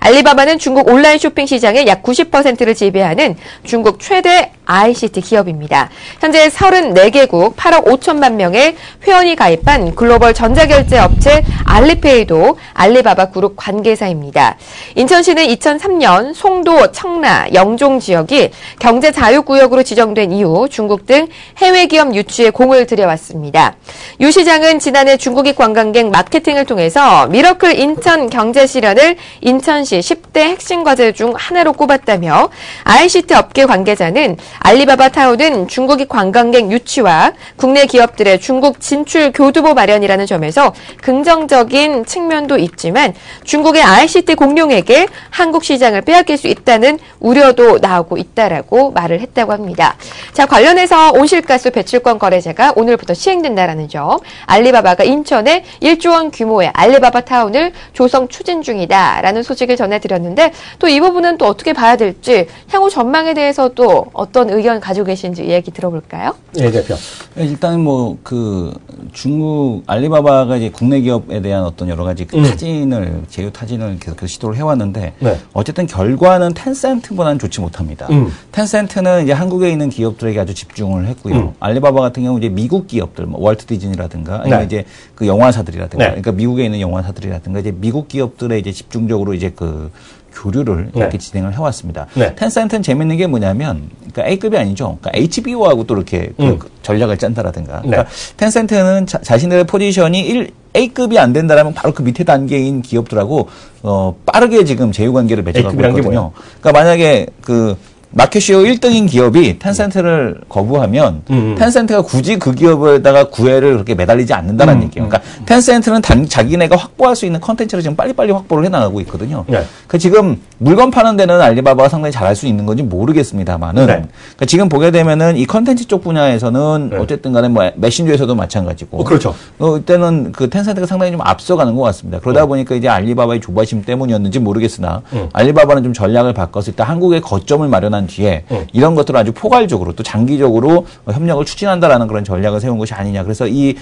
알리바바는 중국 온라인 쇼핑 시장의 약 90%를 지배하는 중국 최대 ICT 기업입니다. 현재 34개국 8억 5천만 명의 회원이 가입한 글로벌 전자결제 업체 알리페이도 알리바바 그룹 관계사입니다. 인천시는 2003년 송도, 청라, 영종 지역이 경제자유구역으로 지정된 이후 중국 등 해외 기업 유치에 공을 들여왔습니다. 유 시장은 지난해 중국인 관광객 마케팅을 통해서 미러클 인천 경제 실현을 인천시 10대 핵심 과제 중 하나로 꼽았다며 ICT 업계 관계자는 알리바바 타운은 중국인 관광객 유치와 국내 기업들의 중국 진출 교두보 마련이라는 점에서 긍정적인 측면도 있지만 중국의 ICT 공룡에게 한국 시장을 빼앗길 수 있다는 우려도 나오고 있다라고 말을 했다고 합니다. 자, 관련해서 온실가스 배출권 거래제가 오늘부터 시행된다라는 점, 알리바바가 인천에 1조 원 규모의 알리바바 타운을 조성 추진 중이다라는 소식을 전해드렸는데 또 이 부분은 또 어떻게 봐야 될지 향후 전망에 대해서도 어떤 의견 가지고 계신지 얘기 들어볼까요? 네, 대표. 일단 뭐 그 중국 알리바바가 이제 국내 기업에 대한 어떤 여러 가지 타진을 제휴 타진을 계속 시도를 해왔는데 네. 어쨌든 결과는 텐센트보다는 좋지 못합니다. 텐센트는 이제 한국에 있는 기업들에게 아주 집중을 했고요. 알리바바 같은 경우 이제 미국 기업들, 뭐 월트 디즈니라든가 아니면 네. 이제 그 영화사들이라든가, 네. 그러니까 미국에 있는 영화사들이라든가 이제 미국 기업들에 이제 집중적으로 이제 그 교류를 이렇게 네. 진행을 해왔습니다. 네. 텐센트는 재밌는 게 뭐냐면, 그러니까 A급이 아니죠. 그러니까 HBO하고 또 이렇게 그 전략을 짠다라든가. 그러니까 네. 텐센트는 자신들의 포지션이 A급이 안 된다라면 바로 그 밑에 단계인 기업들하고 빠르게 지금 제휴 관계를 맺어가고 있거든요. 그러니까 만약에 그 마켓쉐어 1등인 기업이 텐센트를 거부하면 텐센트가 굳이 그 기업에다가 구애를 그렇게 매달리지 않는다는 얘기예요. 그러니까 텐센트는 자기네가 확보할 수 있는 컨텐츠를 지금 빨리빨리 확보를 해나가고 있거든요. 네. 그러니까 지금 물건 파는 데는 알리바바가 상당히 잘할 수 있는 건지 모르겠습니다만은 네. 그러니까 지금 보게 되면은 이 컨텐츠 쪽 분야에서는 네. 어쨌든 간에 뭐 메신저에서도 마찬가지고 그렇죠. 이때는 그 텐센트가 상당히 좀 앞서가는 것 같습니다. 그러다 보니까 이제 알리바바의 조바심 때문이었는지 모르겠으나 알리바바는 좀 전략을 바꿔서 일단 한국에 거점을 마련한 뒤에 이런 것들을 아주 포괄적으로 또 장기적으로 협력을 추진한다라는 그런 전략을 세운 것이 아니냐. 그래서 이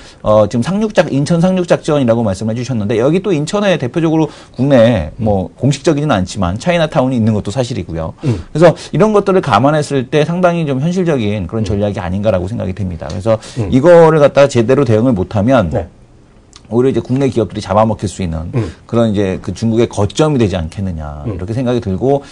지금 인천 상륙작전이라고 말씀해 주셨는데 여기 또 인천에 대표적으로 국내에 뭐 공식적이지는 않지만 차이나타운이 있는 것도 사실이고요. 그래서 이런 것들을 감안했을 때 상당히 좀 현실적인 그런 전략이 아닌가라고 생각이 됩니다. 그래서 이거를 갖다가 제대로 대응을 못하면 네. 오히려 이제 국내 기업들이 잡아먹힐 수 있는 그런 이제 그 중국의 거점이 되지 않겠느냐 이렇게 생각이 들고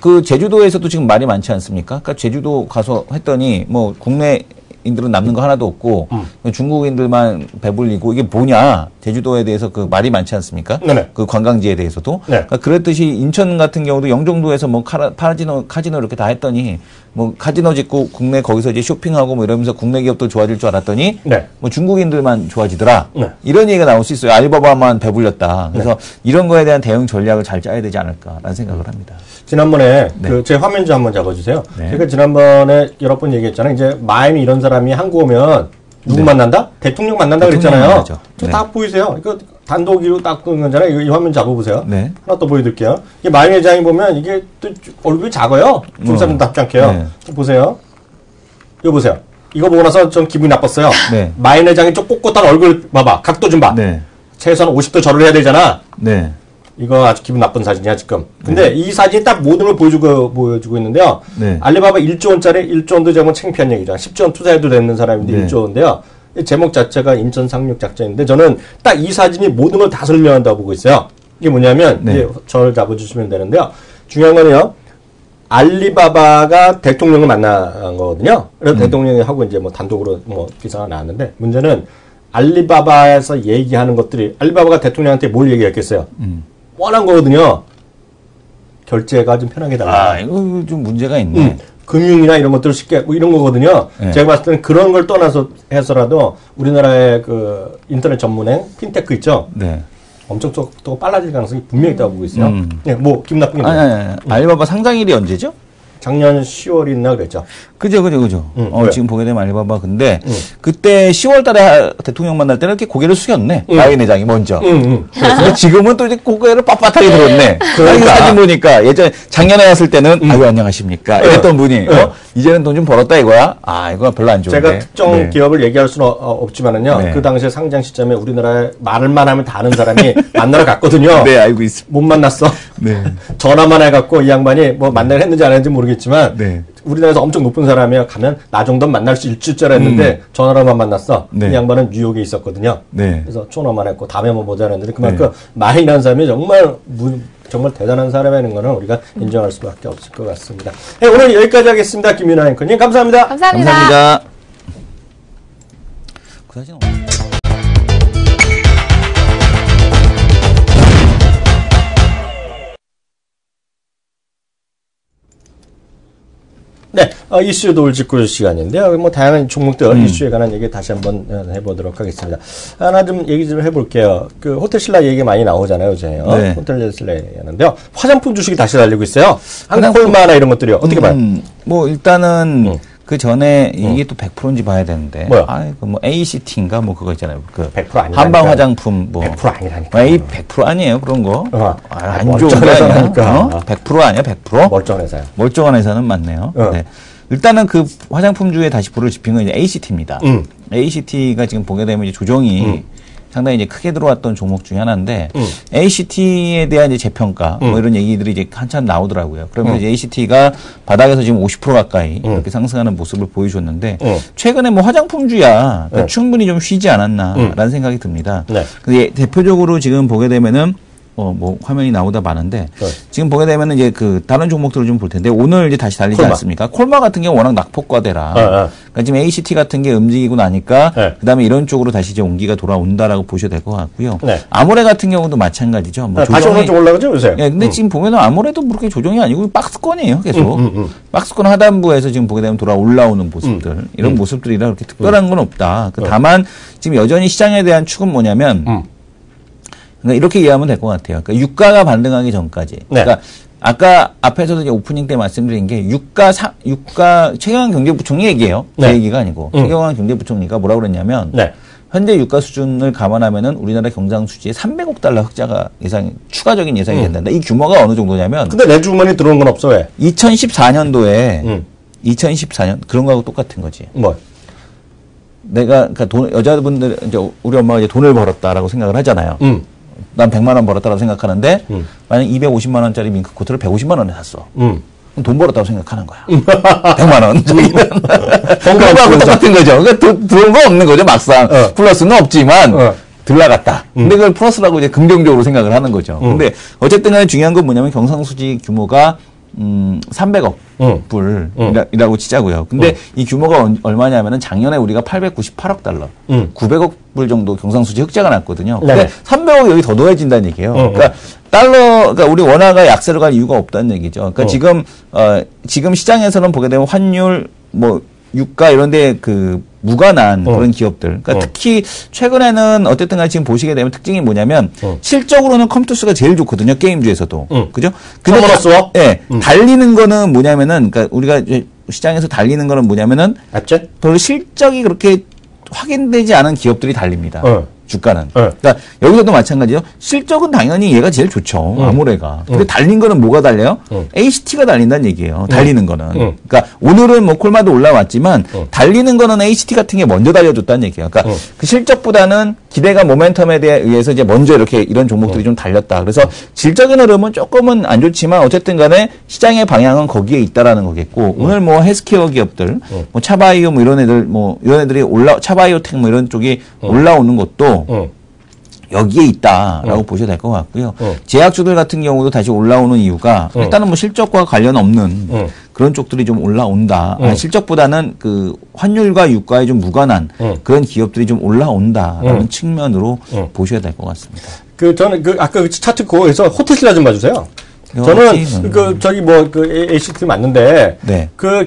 그 제주도에서도 지금 말이 많지 않습니까? 그러니까 제주도 가서 했더니 뭐 국내인들은 남는 거 하나도 없고 중국인들만 배불리고 이게 뭐냐 제주도에 대해서 그 말이 많지 않습니까? 네네. 그 관광지에 대해서도 네. 그러니까 그랬듯이 인천 같은 경우도 영종도에서 뭐 카지노 이렇게 다 했더니 뭐 카지노 짓고 국내 거기서 이제 쇼핑하고 뭐 이러면서 국내 기업도 좋아질 줄 알았더니 네. 뭐 중국인들만 좋아지더라 네. 이런 얘기가 나올 수 있어요. 알리바바만 배불렸다. 그래서 네. 이런 거에 대한 대응 전략을 잘 짜야 되지 않을까라는 생각을 합니다. 지난번에 네. 그 제 화면 좀 한번 잡아주세요. 네. 제가 지난번에 여러 번 얘기했잖아요. 이제 마인이 이런 사람이 한국 오면 누구 네. 만난다? 대통령 만난다 그랬잖아요. 저 딱 네. 보이세요? 이거 단독으로 딱 끄는 거잖아요. 이 화면 잡아보세요. 네. 하나 또 보여드릴게요. 이 마인 회장이 보면 이게 또 얼굴이 작아요. 중국 사람답지 않게요. 네. 보세요. 이거 보세요. 이거 보고 나서 좀 기분이 나빴어요. 네. 마인 회장이 좀 꼿꼿한 얼굴 봐봐. 각도 좀 봐. 네. 최소한 50도 절을 해야 되잖아. 네. 이거 아주 기분 나쁜 사진이야, 지금. 근데 이 사진이 딱 모든 걸 보여주고 있는데요. 네. 알리바바 1조 원짜리 1조 원도 제목 창피한 얘기죠. 10조 원 투자해도 되는 사람인데 네. 1조 원인데요. 제목 자체가 인천 상륙 작전인데 저는 딱 이 사진이 모든 걸 다 설명한다고 보고 있어요. 이게 뭐냐면 네. 이제 저를 잡아주시면 되는데요. 중요한 거는요. 알리바바가 대통령을 만난 거거든요. 그래서 대통령이 하고 이제 뭐 단독으로 뭐 기사가 나왔는데 문제는 알리바바에서 얘기하는 것들이 알리바바가 대통령한테 뭘 얘기했겠어요? 뻔한 거거든요. 결제가 좀 편하게 달라. 아, 이거 좀 문제가 있네. 금융이나 이런 것들을 쉽게, 뭐 이런 거거든요. 네. 제가 봤을 때는 그런 걸 떠나서 해서라도 우리나라의 그 인터넷 전문행, 핀테크 있죠? 네. 엄청 또 빨라질 가능성이 분명히 있다고 보고 있어요. 네, 뭐, 기분 나쁜 게 뭐예요? 아니. 알리바바 상장일이 언제죠? 작년 10월이나 그랬죠. 그죠. 지금 보게 되면 알리바바 근데 그때 10월 달에 대통령 만날 때는 이렇게 고개를 숙였네. 마인 회장이 먼저. 근데 지금은 또 이제 고개를 빳빳하게 들었네. 그러니까 사진 보니까 예전에 작년에 왔을 때는 아유 안녕하십니까 이랬던 분이 이제는 돈 좀 벌었다 이거야. 아 이거 별로 안 좋은데. 제가 특정 네. 기업을 얘기할 수는 없지만은요. 네. 그 당시에 상장 시점에 우리나라에 말을만 하면 다 아는 사람이 만나러 갔거든요. 네 알고 있습니다. 못 만났어. 네. 전화만 해갖고 이 양반이 뭐 만나를 했는지 안 했는지 모르겠지만 네. 우리나라에서 엄청 높은 사람이야 가면 나 정도는 만날 수 있을 줄 알았는데 전화로만 만났어. 네. 이 양반은 뉴욕에 있었거든요. 네. 그래서 전화만 했고 다음에 한번 보자 했는데 그만큼 네. 마인이라는 사람이 정말 대단한 사람이라는 거는 우리가 인정할 수밖에 없을 것 같습니다. 네, 오늘 여기까지 하겠습니다. 김윤아 앵커님 감사합니다. 감사합니다. 그 사진 네, 이슈 돌직구 시간인데요. 뭐 다양한 종목들 이슈에 관한 얘기 다시 한번 해보도록 하겠습니다. 하나 좀 얘기 좀 해볼게요. 그 호텔 신라 얘기 많이 나오잖아요, 요새요. 네. 호텔 신라 얘기하는데요. 화장품 주식이 다시 달리고 있어요. 한콜마나 이런 것들이요. 어떻게 봐요? 뭐 일단은 그 전에 이게 또 100%인지 봐야 되는데. 뭐야? 그 뭐 ACT인가 뭐 그거 있잖아요. 그 100% 아니라니까. 한방 화장품 뭐 100% 아니라니까. 100% 아니에요 그런 거. 안 좋은 거 아니야. 100% 아니야 100%? 멀쩡한 회사요. 멀쩡한 회사는 맞네요. 네. 일단은 그 화장품주에 다시 불을 지핀 건 이제 ACT입니다. ACT가 지금 보게 되면 이제 조정이 상당히 이제 크게 들어왔던 종목 중에 하나인데 ACT에 대한 이제 재평가 뭐 이런 얘기들이 이제 한참 나오더라고요. 그러면 이제 ACT가 바닥에서 지금 50% 가까이 이렇게 상승하는 모습을 보여줬는데 최근에 뭐 화장품주야 그러니까 충분히 좀 쉬지 않았나라는 생각이 듭니다. 근데 대표적으로 지금 보게 되면은 뭐 화면이 나오다 마는데 지금 보게 되면은 이제 그 다른 종목들을 좀 볼 텐데 오늘 이제 다시 달리지 않습니까? 콜마 같은 경우 워낙 낙폭과대라. 그러니까 지금 ACT 같은 게 움직이고 나니까 그다음에 이런 쪽으로 다시 이제 온기가 돌아온다라고 보셔야 될 것 같고요. 아모레 같은 경우도 마찬가지죠. 뭐 다시 오늘 좀 올라가죠 요새. 예, 근데 지금 보면은 아모레도 그렇게 조정이 아니고 박스권이에요 계속. 박스권 하단부에서 지금 보게 되면 올라오는 모습들 이런 모습들이라 그렇게 특별한 건 없다. 다만 지금 여전히 시장에 대한 축은 뭐냐면. 그러니까 이렇게 이해하면 될 것 같아요. 그러니까 유가가 반등하기 전까지. 그러니까 아까 앞에서도 이제 오프닝 때 말씀드린 게 유가 최경환 경제부총리 얘기예요. 제 얘기가 아니고 최경환 경제부총리가 뭐라고 그랬냐면 현재 유가 수준을 감안하면은 우리나라 경상 수지에 300억 달러 흑자가 추가적인 예상이 된다. 이 규모가 어느 정도냐면. 근데 내 주머니 들어온 건 없어 왜? 2014년도에 2014년 그런 거하고 똑같은 거지. 뭐? 내가 그러니까 여자분들 이제 우리 엄마가 이제 돈을 벌었다라고 생각을 하잖아요. 난 100만 원 벌었다고 생각하는데 만약 250만 원짜리 밍크 코트를 150만 원에 샀어. 그럼 돈 벌었다고 생각하는 거야. 100만 원. 그거하고 똑같은 거죠. 그러니까 들어온 거 없는 거죠. 막상 플러스는 없지만 들 나갔다. 근데 그걸 플러스라고 이제 긍정적으로 생각을 하는 거죠. 근데 어쨌든 간에 중요한 건 뭐냐면 경상수지 규모가 300억 불이라고 치자고요. 근데 이 규모가 얼마냐면은 작년에 우리가 898억 달러, 900억 불 정도 경상수지 흑자가 났거든요. 근데 300억 여기 더 넣어진다는 얘기예요. 그러니까 그러니까 우리 원화가 약세로 갈 이유가 없다는 얘기죠. 그러니까 지금 시장에서는 보게 되면 환율, 뭐 유가 이런데 그 무관한 그런 기업들. 그러니까 특히 최근에는 어쨌든 간에 지금 보시게 되면 특징이 뭐냐면 실적으로는 컴투스가 제일 좋거든요. 게임주에서도. 그죠? 근데 달리는 거는 뭐냐면은 그러니까 우리가 이제 시장에서 달리는 거는 뭐냐면은 별로 실적이 그렇게 확인되지 않은 기업들이 달립니다. 주가는. 그러니까 여기서도 마찬가지죠. 실적은 당연히 얘가 제일 좋죠. 아모레가. 근데 달린 거는 뭐가 달려요? ACT가 달린다는 얘기예요. 달리는 거는. 그러니까 오늘은 뭐 콜마도 올라왔지만 달리는 거는 ACT 같은 게 먼저 달려줬다는 얘기예요. 그러니까 그 실적보다는 기대가 모멘텀에 의해서 이제 먼저 이렇게 이런 종목들이 좀 달렸다. 그래서 질적인 흐름은 조금은 안 좋지만 어쨌든 간에 시장의 방향은 거기에 있다라는 거겠고 오늘 뭐 헬스케어 기업들, 뭐 차바이오 뭐 이런 애들이 차바이오텍 뭐 이런 쪽이 올라오는 것도 여기에 있다라고 보셔야 될 것 같고요. 제약주들 같은 경우도 다시 올라오는 이유가 일단은 뭐 실적과 관련 없는 그런 쪽들이 좀 올라온다. 실적보다는 그 환율과 유가에 좀 무관한 그런 기업들이 좀 올라온다라는 측면으로 보셔야 될 것 같습니다. 저는 아까 그 차트 그거에서 호텔 신라 좀 봐주세요. 저는 그 ACT 맞는데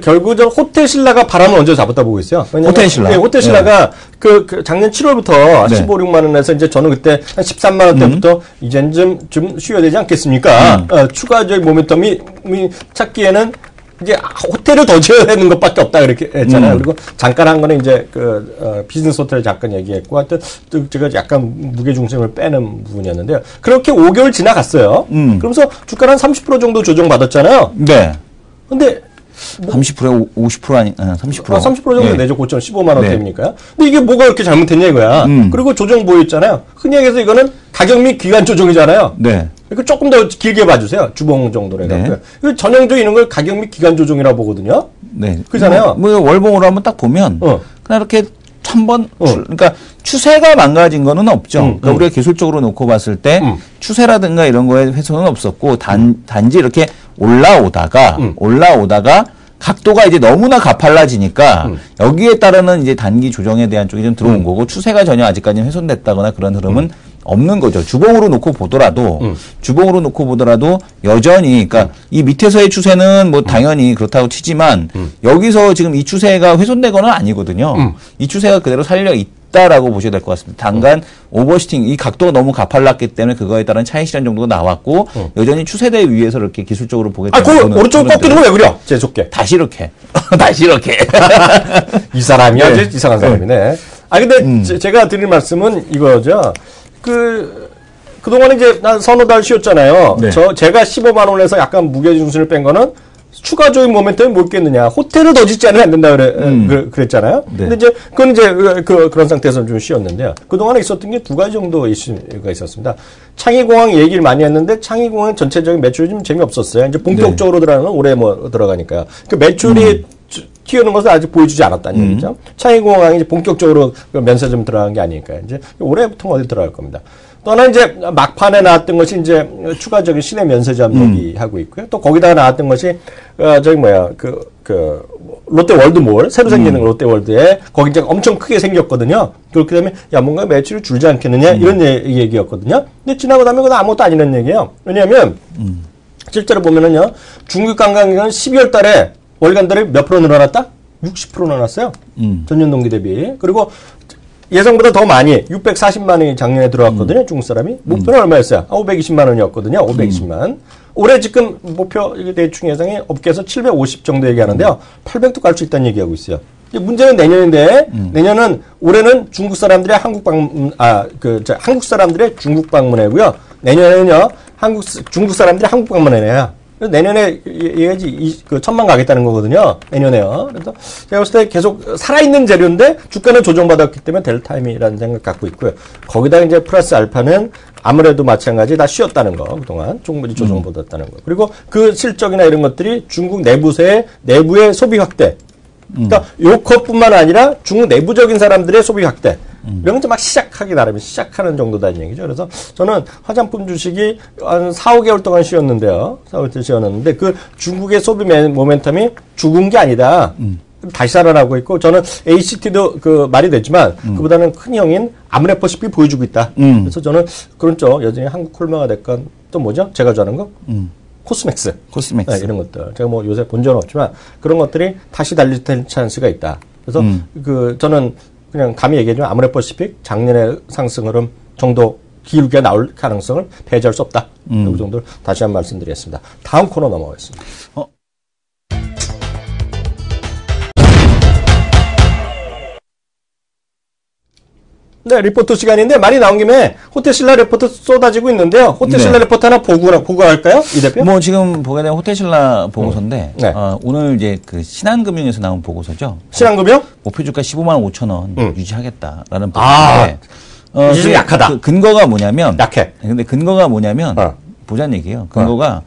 결국은 호텔 신라가 바람을 언제 잡았다 보고 있어요. 호텔 신라. 호텔 신라가 그 작년 7월부터 15, 6만 원에서 이제 저는 그때 한 13만 원대부터 이제는 좀 쉬어야 되지 않겠습니까? 추가적 모멘텀이 찾기에는 이제 호텔을 더 지어야 되는 것밖에 없다 그렇게 했잖아요. 그리고 잠깐 한 거는 이제 비즈니스 호텔 잠깐 얘기했고 하여튼 제가 약간 무게 중심을 빼는 부분이었는데요. 그렇게 5개월 지나갔어요. 그러면서 주가는 한 30% 정도 조정받았잖아요. 네. 근데 30%에 50% 아니 30%. 30% 정도 내죠. 고점 15만 원대입니까? 근데 이게 뭐가 그렇게 잘못했냐 이거야. 그리고 조정 보였잖아요. 흔히 얘기해서 이거는 가격 및 기간 조정이잖아요. 이거 조금 더 길게 봐주세요. 주봉 정도로 해갖고요. 이거 전형적인 이런 걸 가격 및 기간 조정이라고 보거든요. 그잖아요. 뭐 월봉으로 한번 딱 보면 그냥 이렇게 한번 그러니까 추세가 망가진 거는 없죠. 그러니까 우리가 기술적으로 놓고 봤을 때 추세라든가 이런 거에 훼손은 없었고 단지 이렇게 올라오다가 각도가 이제 너무나 가팔라지니까 여기에 따르는 이제 단기 조정에 대한 쪽이 좀 들어온 거고 추세가 전혀 아직까지는 훼손됐다거나 그런 흐름은 없는 거죠. 주봉으로 놓고 보더라도 여전히 그러니까 이 밑에서의 추세는 뭐 당연히 그렇다고 치지만 여기서 지금 이 추세가 훼손되거나 아니거든요. 이 추세가 그대로 살려 있다라고 보셔야 될 것 같습니다. 단간 오버슈팅 이 각도가 너무 가팔랐기 때문에 그거에 따른 차익 실현 정도가 나왔고 여전히 추세대 위에서 이렇게 기술적으로 보게 되면 그 오른쪽 꺾이는 거 왜 그려? 재수없게. 다시 이렇게 다시 이렇게 이 사람이 아주 이상한 사람이네. 근데 제가 드릴 말씀은 이거죠. 그동안에 이제 난 서너 달 쉬었잖아요. 네. 제가 15만 원에서 약간 무게중심을 뺀 거는 추가적인 모멘텀이 뭐겠느냐. 호텔을 더 짓지 않으면 안 된다 그랬잖아요. 네. 근데 이제 그건 이제 그런 상태에서 좀 쉬었는데요. 그동안에 있었던 게 두 가지 정도 이슈가 있었습니다. 창의공항 얘기를 많이 했는데 창의공항 전체적인 매출이 좀 재미없었어요. 이제 본격적으로 들어가는 건 올해 뭐 들어가니까요. 그 매출이 튀어오는 것을 아직 보여주지 않았다는 얘기죠. 창의공항이 이제 본격적으로 면세점 들어간 게 아니니까요. 이제 올해부터 어디 들어갈 겁니다. 또 하나 이제 막판에 나왔던 것이 이제 추가적인 시내 면세점 얘기하고 있고요. 또 거기다가 나왔던 것이 롯데월드몰 새로 생기는 롯데월드에 거기 이제 엄청 크게 생겼거든요. 그렇게 되면 야 뭔가 매출이 줄지 않겠느냐 이런 얘기였거든요. 근데 지나고 나면 그건 아무것도 아니라는 얘기예요. 왜냐하면 실제로 보면은요 중국 관광객은 12월 달에 월간달에 몇 프로 늘어났다? 60% 늘어났어요. 전년 동기 대비. 그리고 예상보다 더 많이 640만 원이 작년에 들어왔거든요. 중국 사람이. 목표는 얼마였어요? 520만 원이었거든요. 520만. 올해 지금 목표 대충 예상이 업계에서 750 정도 얘기하는데요. 800도 갈 수 있다는 얘기하고 있어요. 문제는 내년인데 내년은 올해는 중국 사람들의 한국 사람들의 중국 방문회고요. 내년에는요. 중국 사람들이 한국 방문회네요. 내년에 얘기하지 1,000만 가겠다는 거거든요. 내년에요. 그래서 제가 봤을 때 계속 살아있는 재료인데 주가는 조정받았기 때문에 될 타임이라는 생각 갖고 있고요. 거기다 이제 플러스 알파는 아무래도 마찬가지 다 쉬었다는 거 그동안 충분히 조정받았다는 거. 그리고 그 실적이나 이런 것들이 중국 내부의 소비 확대. 그러니까 요 컷뿐만 아니라 중국 내부적인 사람들의 소비 확대. 이런 건 막 시작하기 나름에 시작하는 정도다는 얘기죠. 그래서 저는 화장품 주식이 한 4, 5개월 동안 쉬었는데요. 4, 5개월 쉬었는데 그 중국의 소비 모멘텀이 죽은 게 아니다. 다시 살아나고 있고 저는 ACT도 말이 됐지만 그보다는 큰 형인 아모레퍼시픽이 보여주고 있다. 그래서 저는 그런 쪽 여전히 한국 콜마가 됐건 또 뭐죠? 제가 좋아하는 거? 코스맥스. 네, 이런 것들. 제가 뭐 요새 본 적은 없지만 그런 것들이 다시 달릴 찬스가 있다. 그래서 저는 그냥 감히 얘기하자면 아모레퍼시픽 작년의 상승 흐름 정도 길게 나올 가능성을 배제할 수 없다. 이 정도를 다시 한번 말씀드리겠습니다. 다음 코너 넘어가겠습니다. 네, 리포트 시간인데 말이 나온 김에 호텔신라 리포트 쏟아지고 있는데요. 호텔신라 리포트 하나 보고 할까요? 이 대표? 뭐 지금 보게 되면 호텔신라 보고서인데 오늘 이제 그 신한금융에서 나온 보고서죠. 신한금융? 목표 주가 15만 5천 원 유지하겠다라는 보고서인데 좀 약하다. 그 근거가 뭐냐면 약해. 근데 근거가 뭐냐면 보자는 얘기예요. 근거가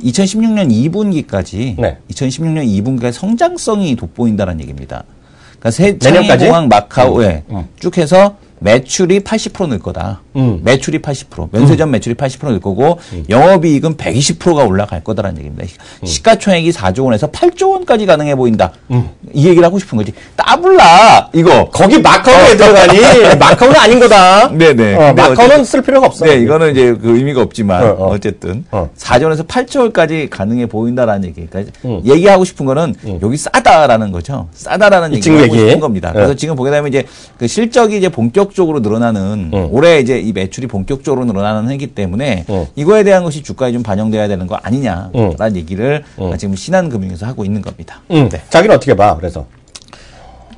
2016년 2분기까지 2016년 2분기까지 성장성이 돋보인다는 얘기입니다. 그러니까 창의공항 마카오에 쭉 해서 매출이 80% 늘 거다. 매출이 80%. 면세점 매출이 80% 늘 거고 영업이익은 120%가 올라갈 거다라는 얘기입니다. 시가총액이 4조 원에서 8조 원까지 가능해 보인다. 이 얘기를 하고 싶은 거지. 따블라 이거. 거기 마카오에 들어가니 마카오는 아닌 거다. 네네. 마카오는 쓸 필요가 없어. 네, 이거는 이제 그 의미가 없지만 어쨌든 4조 원에서 8조 원까지 가능해 보인다라는 얘기. 그러니까 얘기하고 싶은 거는 여기 싸다라는 거죠. 싸다라는 얘기를 하고 싶은 겁니다. 그래서 지금 보게 되면 이제 그 실적이 이제 본격적으로 늘어나는 올해 이제 이 매출이 본격적으로 늘어나는 해기 때문에 이거에 대한 것이 주가에 좀 반영돼야 되는 거 아니냐라는 얘기를 지금 신한금융에서 하고 있는 겁니다. 네. 자기는 어떻게 봐? 그래서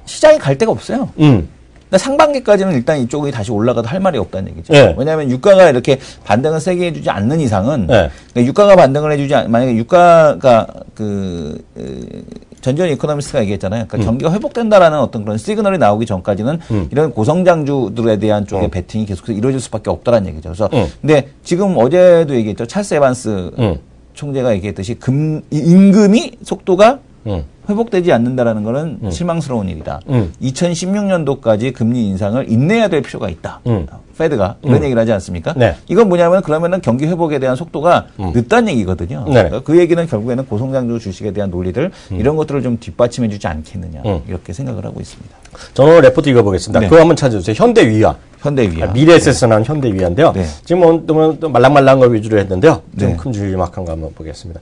시장이 갈 데가 없어요. 근데 상반기까지는 일단 이쪽이 다시 올라가도 할 말이 없다는 얘기죠. 왜냐하면 유가가 이렇게 반등을 세게 해주지 않는 이상은 그러니까 유가가 반등을 해주지 만약에 유가가 전지현 이코노미스트가 얘기했잖아요. 그러니까 경기가 회복된다라는 어떤 그런 시그널이 나오기 전까지는 이런 고성장주들에 대한 쪽의 베팅이 계속해서 이루어질 수밖에 없다라는 얘기죠. 그래서 근데 지금 어제도 얘기했죠. 찰스 에반스 총재가 얘기했듯이 임금이 속도가 회복되지 않는다라는 것은 실망스러운 일이다. 2016년도까지 금리 인상을 인내해야 될 필요가 있다. 페드가 이런 얘기를 하지 않습니까? 네. 이건 뭐냐면 그러면은 경기 회복에 대한 속도가 늦다는 얘기거든요. 네. 그러니까 그 얘기는 결국에는 고성장주 주식에 대한 논리들 이런 것들을 좀 뒷받침해 주지 않겠느냐 이렇게 생각을 하고 있습니다. 저는 오늘 레포트 읽어보겠습니다. 네. 그거 한번 찾아주세요. 현대위아. 현대위아. 미래에셋에서 나온 현대위아인데요. 네. 지금 너무 말랑말랑한 걸 위주로 했는데요. 좀 네. 큼지막한 거 한번 보겠습니다.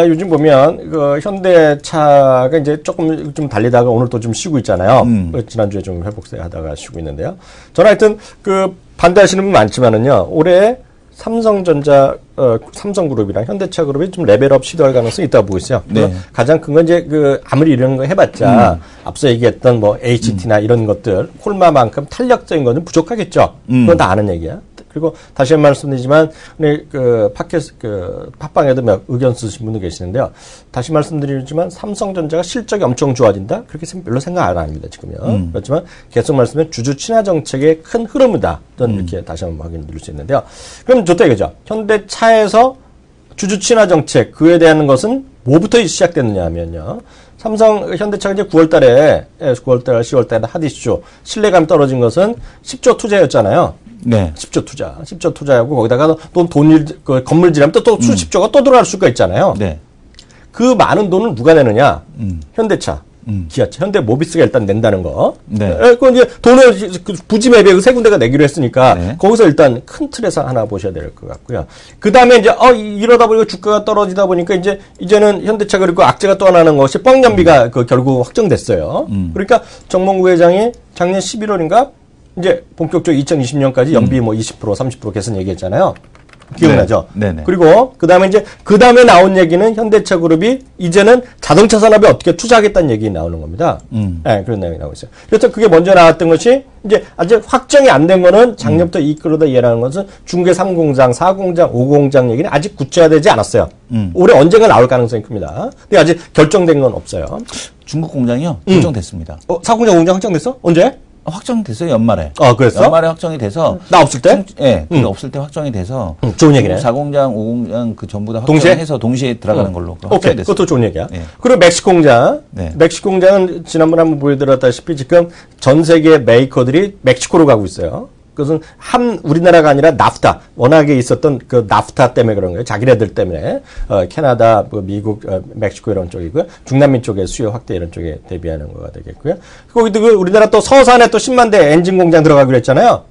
요즘 보면 그 현대차가 이제 조금 좀 달리다가 오늘 또 좀 쉬고 있잖아요. 지난주에 좀 회복세 하다가 쉬고 있는데요. 저는 하여튼 그 반대하시는 분 많지만은요. 올해 삼성전자, 삼성그룹이랑 현대차 그룹이 좀 레벨업 시도할 가능성이 있다고 보고 있어요. 네. 가장 큰 건 이제 아무리 이런 거 해봤자 앞서 얘기했던 뭐 HT나 이런 것들, 콜마만큼 탄력적인 거는 부족하겠죠. 그건 다 아는 얘기야. 그리고 다시 한 번 말씀드리지만, 팟빵에도 몇 의견 쓰신 분도 계시는데요. 다시 말씀드리지만, 삼성전자가 실적이 엄청 좋아진다? 그렇게 별로 생각 안 합니다, 지금요. 그렇지만, 계속 말씀드린 주주 친화 정책의 큰 흐름이다. 저는 이렇게 다시 한 번 확인 드릴 수 있는데요. 그럼 좋다 이거죠. 현대차에서 주주 친화 정책, 그에 대한 것은 뭐부터 시작됐느냐 하면요. 현대차가 이제 9월달에, 10월달에 핫이슈, 신뢰감 떨어진 것은 10조 투자였잖아요. 네. 10조 투자하고 거기다가 또 건물 지르면 또 수십조가 또 들어갈 수가 있잖아요. 네. 그 많은 돈을 누가 내느냐? 현대차, 기아차, 현대모비스가 일단 낸다는 거. 네. 그건 이제 돈을 부지 매입에 세 군데가 내기로 했으니까 네. 거기서 일단 큰 틀에서 하나 보셔야 될 것 같고요. 그 다음에 이제 이러다 보니까 주가가 떨어지다 보니까 이제는 현대차가 그리고 악재가 또 하나는 것이 뻥연비가 결국 확정됐어요. 그러니까 정몽구 회장이 작년 11월인가 이제 본격적으로 2020년까지 연비 뭐 20%, 30% 개선 얘기했잖아요. 기억나죠? 네. 네. 그리고 그 다음에 나온 얘기는 현대차 그룹이 이제는 자동차 산업에 어떻게 투자하겠다는 얘기 나오는 겁니다. 네, 그런 내용이 나오고 있어요. 그래서 그게 먼저 나왔던 것이 이제 아직 확정이 안 된 거는 작년부터 이끌어다 이해라는 것은 중개 3공장, 4공장, 5공장 얘기는 아직 구체화되지 않았어요. 올해 언젠가 나올 가능성이 큽니다. 근데 아직 결정된 건 없어요. 중국 공장이요? 결정됐습니다. 4공장, 5공장 확정됐어? 언제? 확정됐어요, 연말에. 그랬어? 연말에 확정이 돼서. 나 없을 때? 예, 없을 때 확정이 돼서. 좋은 얘기네. 4공장, 5공장 전부 다 확정해서 동시에 들어가는 걸로. 오케이, 그것도 좋은 얘기야. 네. 그리고 멕시코 공장. 네. 멕시코 공장은 지난번에 한번 보여드렸다시피 지금 전 세계 메이커들이 멕시코로 가고 있어요. 그것은 우리나라가 아니라 나프타, 워낙에 있었던 그 나프타 때문에 그런 거예요. 자기네들 때문에. 캐나다, 미국, 멕시코 이런 쪽이고요. 중남미 쪽에 수요 확대 이런 쪽에 대비하는 거가 되겠고요. 거기도 우리나라 또 서산에 또 10만 대 엔진 공장 들어가기로 했잖아요.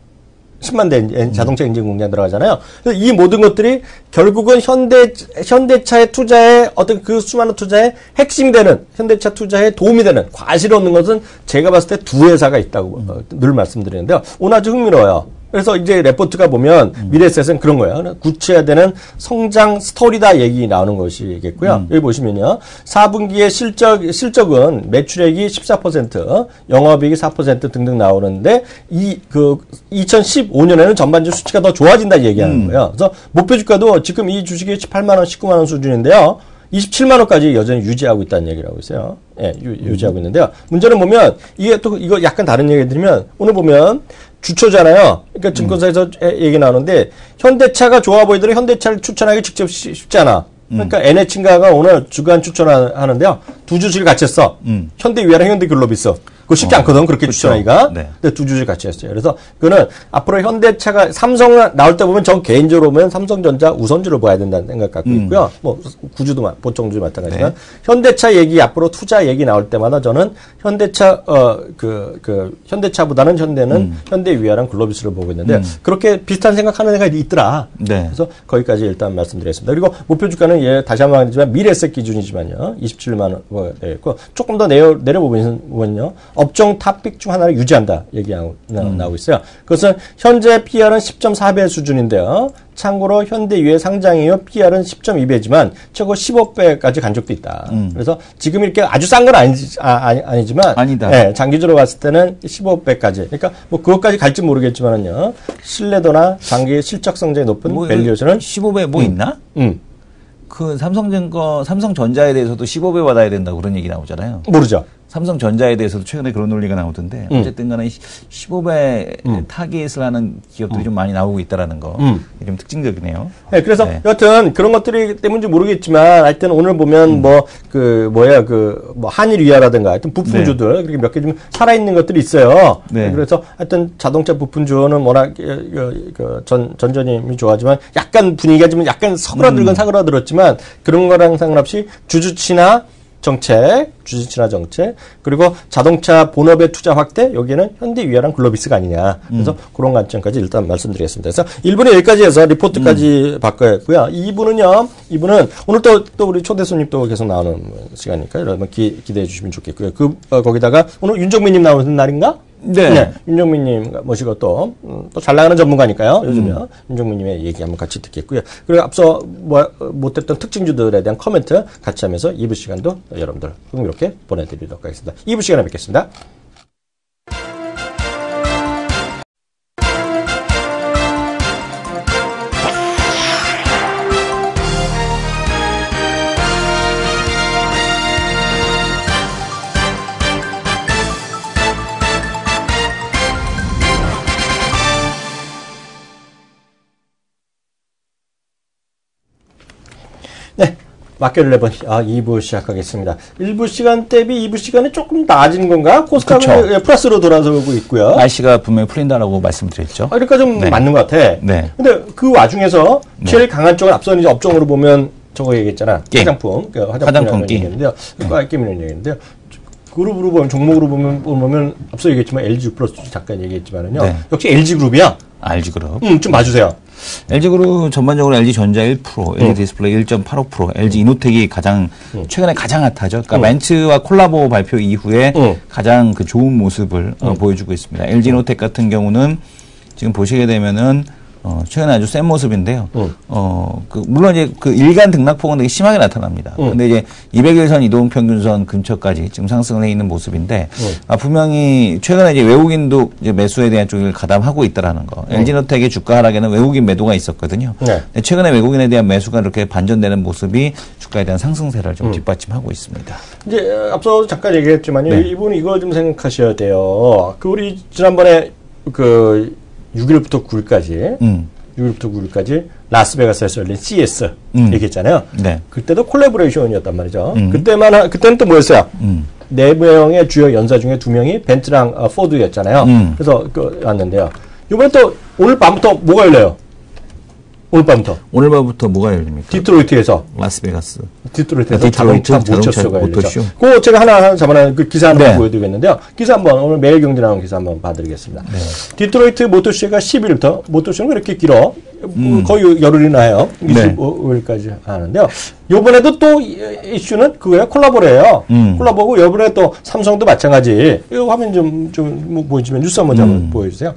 10만 대 자동차 엔진 공장 들어가잖아요. 그래서 이 모든 것들이 결국은 현대차의 투자에 어떤 그 수많은 투자에 핵심이 되는 현대차 투자에 도움이 되는 과실이 없는 것은 제가 봤을 때 두 회사가 있다고 늘 말씀드리는데요. 오늘 아주 흥미로워요. 그래서 이제 레포트가 보면 미래에셋은 그런 거예요. 구체화되는 성장 스토리다 얘기 나오는 것이겠고요. 여기 보시면요. 4분기의 실적은 매출액이 14%, 영업이익이 4% 등등 나오는데 2015년에는 전반적으로 수치가 더 좋아진다 얘기하는 거예요. 그래서 목표 주가도 지금 이 주식이 18만 원, 19만 원 수준인데요. 27만 원까지 여전히 유지하고 있다는 얘기를 하고 있어요. 예, 유지하고 있는데요. 문제는 보면 이거 약간 다른 얘기 드리면 오늘 보면 주초잖아요. 그러니까 증권사에서 얘기 나오는데 현대차가 좋아 보이더라도 현대차를 추천하기 직접 쉽지 않아. 그러니까 NH인가가 오늘 주간 추천하는데요. 두 주식을 같이 했어. 현대위아랑 현대글로비스. 그거 쉽지 않거든. 그렇게 그렇죠. 추천하기가. 네. 근데 두 주식 같이 했어요. 그래서 그거는 앞으로 현대차가 삼성 나올 때 보면 전 개인적으로 보면 삼성전자 우선주를 봐야 된다는 생각 갖고 있고요. 뭐 구주도 보통주 마찬가지지만 네. 현대차 얘기 앞으로 투자 얘기 나올 때마다 저는 현대차 현대차보다는 현대위아랑 글로비스를 보고 있는데 그렇게 비슷한 생각하는 애가 있더라. 네. 그래서 거기까지 일단 말씀드리겠습니다. 그리고 목표 주가는 다시 한번 말하지만 미래에셋 기준이지만요. 27만 원 되겠고 조금 더 내려보면요. 업종 탑픽 중 하나를 유지한다 얘기하고 나오고 있어요. 그것은 현재 PR은 10.4배 수준인데요. 참고로 현대위아 상장 이후 PR은 10.2배지만 최고 15배까지 간 적도 있다. 그래서 지금 이렇게 아주 싼 건 아니지만 아니다. 네, 장기적으로 봤을 때는 15배까지. 그러니까 뭐 그것까지 갈지 모르겠지만은요. 신뢰도나 장기 실적 성장이 높은 밸류에이션은 15배 뭐 있나? 그 삼성전자에 대해서도 15배 받아야 된다고 그런 얘기 나오잖아요. 모르죠. 삼성전자에 대해서도 최근에 그런 논리가 나오던데 어쨌든 간에 15배 타깃을 하는 기업들이 좀 많이 나오고 있다는 거. 좀 특징적이네요. 네, 그래서 여하튼 그런 것들이 때문인지 모르겠지만 하여튼 오늘 보면 한일위아라든가 하여튼 부품주들 그렇게 몇 개 좀 살아있는 것들이 있어요. 네. 그래서 하여튼 자동차 부품주는 워낙 전전임이 좋아하지만 약간 분위기가 좀 약간 사그라들건 사그라들었지만 그런 거랑 상관없이 주주치나 정책, 주식 친화 정책, 그리고 자동차 본업의 투자 확대, 여기에는 현대, 위아랑, 글로비스가 아니냐. 그래서 그런 관점까지 일단 말씀드리겠습니다. 그래서 1부는 여기까지 해서 리포트까지 바꿔야 했고요. 2부는 오늘 또 우리 초대 손님 또 계속 나오는 시간이니까 여러분 기대해 주시면 좋겠고요. 거기다가 오늘 윤정민님 나오는 날인가? 네. 윤정민님 모시고 또 잘 나가는 전문가니까요. 요즘요. 윤정민님의 얘기 한번 같이 듣겠고요. 그리고 앞서 못했던 특징주들에 대한 코멘트 같이 하면서 2부 시간도 여러분들 흥미롭게 보내드리도록 하겠습니다. 2부 시간에 뵙겠습니다. 네. 마켓 11, 2부 시작하겠습니다. 1부 시간 대비 2부 시간이 조금 낮은 건가? 코스닥은 플러스로 돌아서고 있고요. 날씨가 분명히 풀린다라고 말씀드렸죠. 그러니까 좀 맞는 것 같아. 네. 근데 그 와중에서 제일 강한 쪽은 앞선 이제 업종으로 보면 저거 얘기했잖아. 게임. 화장품. 화장품 얘기했는데요. 게임이라는 얘기했는데요. 그룹으로 보면, 종목으로 보면 앞서 얘기했지만 LG 플러스 잠깐 얘기했지만은요. 네. 역시 LG그룹이야. LG그룹. 좀 봐주세요. LG그룹 전반적으로 LG전자 1%, LG디스플레이 1.85%, LG이노텍이 최근에 가장 핫하죠. 그러니까 멘츠와 콜라보 발표 이후에 가장 그 좋은 모습을 보여주고 있습니다. LG이노텍 같은 경우는 지금 보시게 되면은 최근에 아주 센 모습인데요. 물론 이제 그 일간 등락폭은 되게 심하게 나타납니다. 근데 이제 200일선 이동평균선 근처까지 지금 상승을 해 있는 모습인데, 분명히 최근에 이제 외국인도 이제 매수에 대한 쪽을 가담하고 있다라는 거. LG노텍의 주가 하락에는 외국인 매도가 있었거든요. 네. 근데 최근에 외국인에 대한 매수가 이렇게 반전되는 모습이 주가에 대한 상승세를 좀 뒷받침하고 있습니다. 이제 앞서 잠깐 얘기했지만요. 네. 이분 이거 좀 생각하셔야 돼요. 우리 지난번에 6일부터 9일까지, 6일부터 9일까지 라스베가스에서 열린 CS 얘기했잖아요. 네. 그때도 콜라보레이션이었단 말이죠. 그때는 또 뭐였어요? 4명의 주요 연사 중에 2명이 벤츠랑 포드였잖아요. 그래서 왔는데요. 이번에 또 오늘 밤부터 뭐가 열려요? 오늘 밤부터 뭐가 열립니까? 디트로이트에서. 라스베가스. 디트로이트에서 자동차 모터쇼가 열리죠. 그거 제가 하나 잡아놓은 그 기사 한번 보여드리겠는데요. 기사 한번, 오늘 매일경제 나온 기사 한번 봐드리겠습니다. 네. 디트로이트 모터쇼가 10일부터, 모터쇼는 왜 이렇게 길어? 거의 열흘이나 해요. 25일까지 하는데요. 요번에도 또 이슈는 그거예요. 콜라보래요. 콜라보고 요번에 또 삼성도 마찬가지. 이 화면 좀 보여주면 뉴스 한번 보여주세요.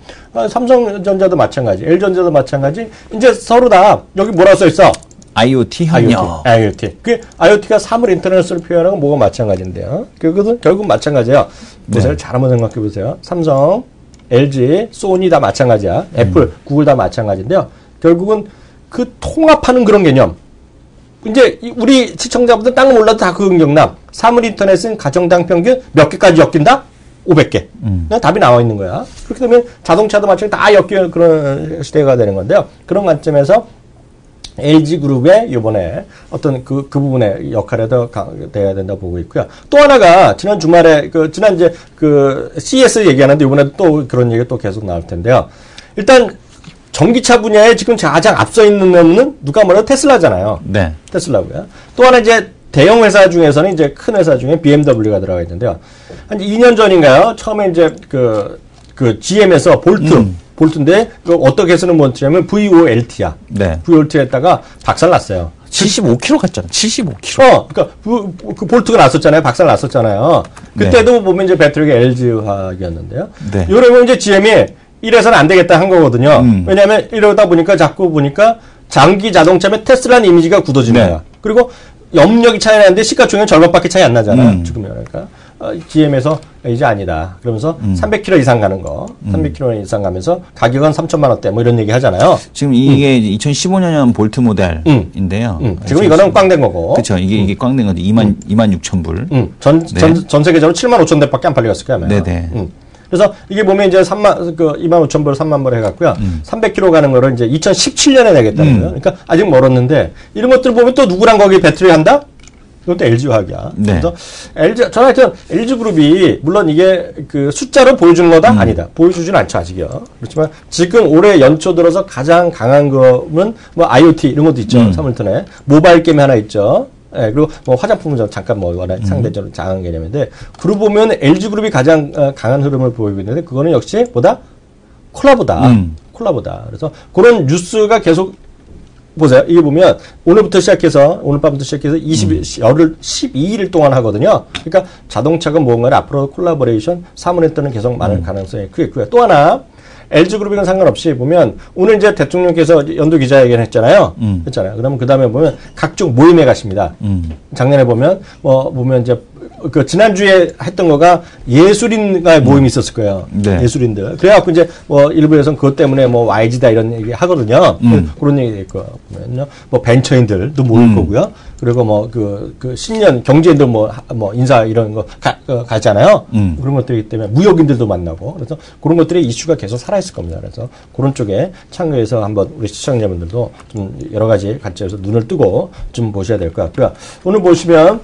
삼성전자도 마찬가지. L전자도 마찬가지. 이제 서로 다 여기 뭐라 써 있어? IoT 협력. IoT. 그 IoT가 사물 인터넷으로 표현하고 뭐가 마찬가지인데요. 그것은 결국 마찬가지예요. 보세요. 잘 한번 생각해 보세요. 삼성, LG, 소니 다 마찬가지야. 애플, 구글 다 마찬가지인데요. 결국은 그 통합하는 그런 개념. 이제 우리 시청자분들 딴 거 몰라도 다 그 기억나. 사물 인터넷은 가정당 평균 몇 개까지 엮인다? 500개. 그냥 답이 나와 있는 거야. 그렇게 되면 자동차도 마찬가지로 다 엮이는 그런 시대가 되는 건데요. 그런 관점에서 LG그룹의 이번에 어떤 그 부분의 역할에도 돼야 된다고 보고 있고요. 또 하나가 지난 주말에 지난 이제 CS 얘기하는데 이번에도 또 그런 얘기가 또 계속 나올 텐데요. 일단 전기차 분야에 지금 가장 앞서 있는 놈은 누가 뭐래도 테슬라잖아요. 네. 테슬라고요. 또 하나 이제 대형 회사 중에서는 이제 큰 회사 중에 BMW가 들어가 있는데요. 한 2년 전인가요? 처음에 이제 GM에서 볼트인데 어떻게 쓰는 뭔지냐면 VOLT야. 네. VOLT에다가 박살났어요. 75km 갔잖아. 75km. 그러니까 그 볼트가 났었잖아요. 박살 났었잖아요. 그때도 보면 이제 배터리가 LG화학이었는데요. 네. 이러면 이제 GM이 이래서는 안 되겠다 한 거거든요. 왜냐하면 이러다 보니까 자꾸 보니까 장기 자동차면 테슬라는 이미지가 굳어진 거야. 그리고 염력이 차이 나는데 시가총액 절반밖에 차이 안 나잖아. 지금 그러니까 GM에서 이제 아니다. 그러면서 300km 이상 가는 거, 300km 이상 가면서 가격은 3천만 원대 뭐 이런 얘기 하잖아요. 지금 이게 2015년 볼트 모델인데요. 지금 이거는 꽝된 거고. 그렇죠. 이게 꽝된 건데 26,000불. 전 세계적으로 7만 5천 대밖에 안 팔렸을 거야. 네네. 그래서 이게 보면 이제 25,000불, 3만 불 해갖고요. 300km 가는 거를 이제 2017년에 내겠다는 거예요. 그러니까 아직 멀었는데 이런 것들 보면 또 누구랑 거기 배터리 한다? 이것도 LG화학이야. 네. 그래서 저는 하여튼 LG그룹이 물론 이게 그 숫자로 보여주는 거다? 아니다. 보여주지는 않죠, 아직이요. 그렇지만 지금 올해 연초 들어서 가장 강한 거는 뭐 IoT 이런 것도 있죠. 사물인터넷. 모바일 게임 하나 있죠. 예, 그리고 뭐 화장품은 잠깐 뭐 워낙 상대적으로 작은 개념인데, 그러고 보면 LG그룹이 가장 강한 흐름을 보이고 있는데, 그거는 역시 뭐다? 콜라보다. 콜라보다. 그래서 그런 뉴스가 계속 보세요. 이게 보면 오늘부터 시작해서, 오늘 밤부터 시작해서 열흘 12일 동안 하거든요. 그러니까 자동차가 무언가를 앞으로 콜라보레이션, 사문에 뜨는 계속 많은 가능성이 크겠고요. 또 하나, LG그룹이랑 상관없이 보면 오늘 이제 대통령께서 연도 기자회견 했잖아요. 했잖아요. 그러면 그 다음에 보면 각종 모임에 가십니다. 작년에 보면 보면 이제 그 지난주에 했던 거가 예술인과의 모임이 있었을 거예요. 네. 예술인들. 그래갖고 이제 뭐 일부에서는 그것 때문에 뭐 YG다 이런 얘기 하거든요. 그런 얘기 있고 보면요. 뭐 벤처인들도 모일 거고요. 그리고 뭐 그 신년 경제인들 뭐 인사 이런 거 가잖아요. 그런 것들이기 때문에 무역인들도 만나고, 그래서 그런 것들의 이슈가 계속 살아있을 겁니다. 그래서 그런 쪽에 참고해서 한번 우리 시청자분들도 좀 여러 가지 관점에서 눈을 뜨고 좀 보셔야 될 것 같고요. 오늘 보시면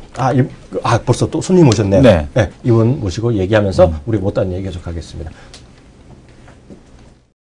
벌써 또 손님 오셨네요. 네. 네, 이분 모시고 얘기하면서 우리 못다한 얘기 계속 하겠습니다.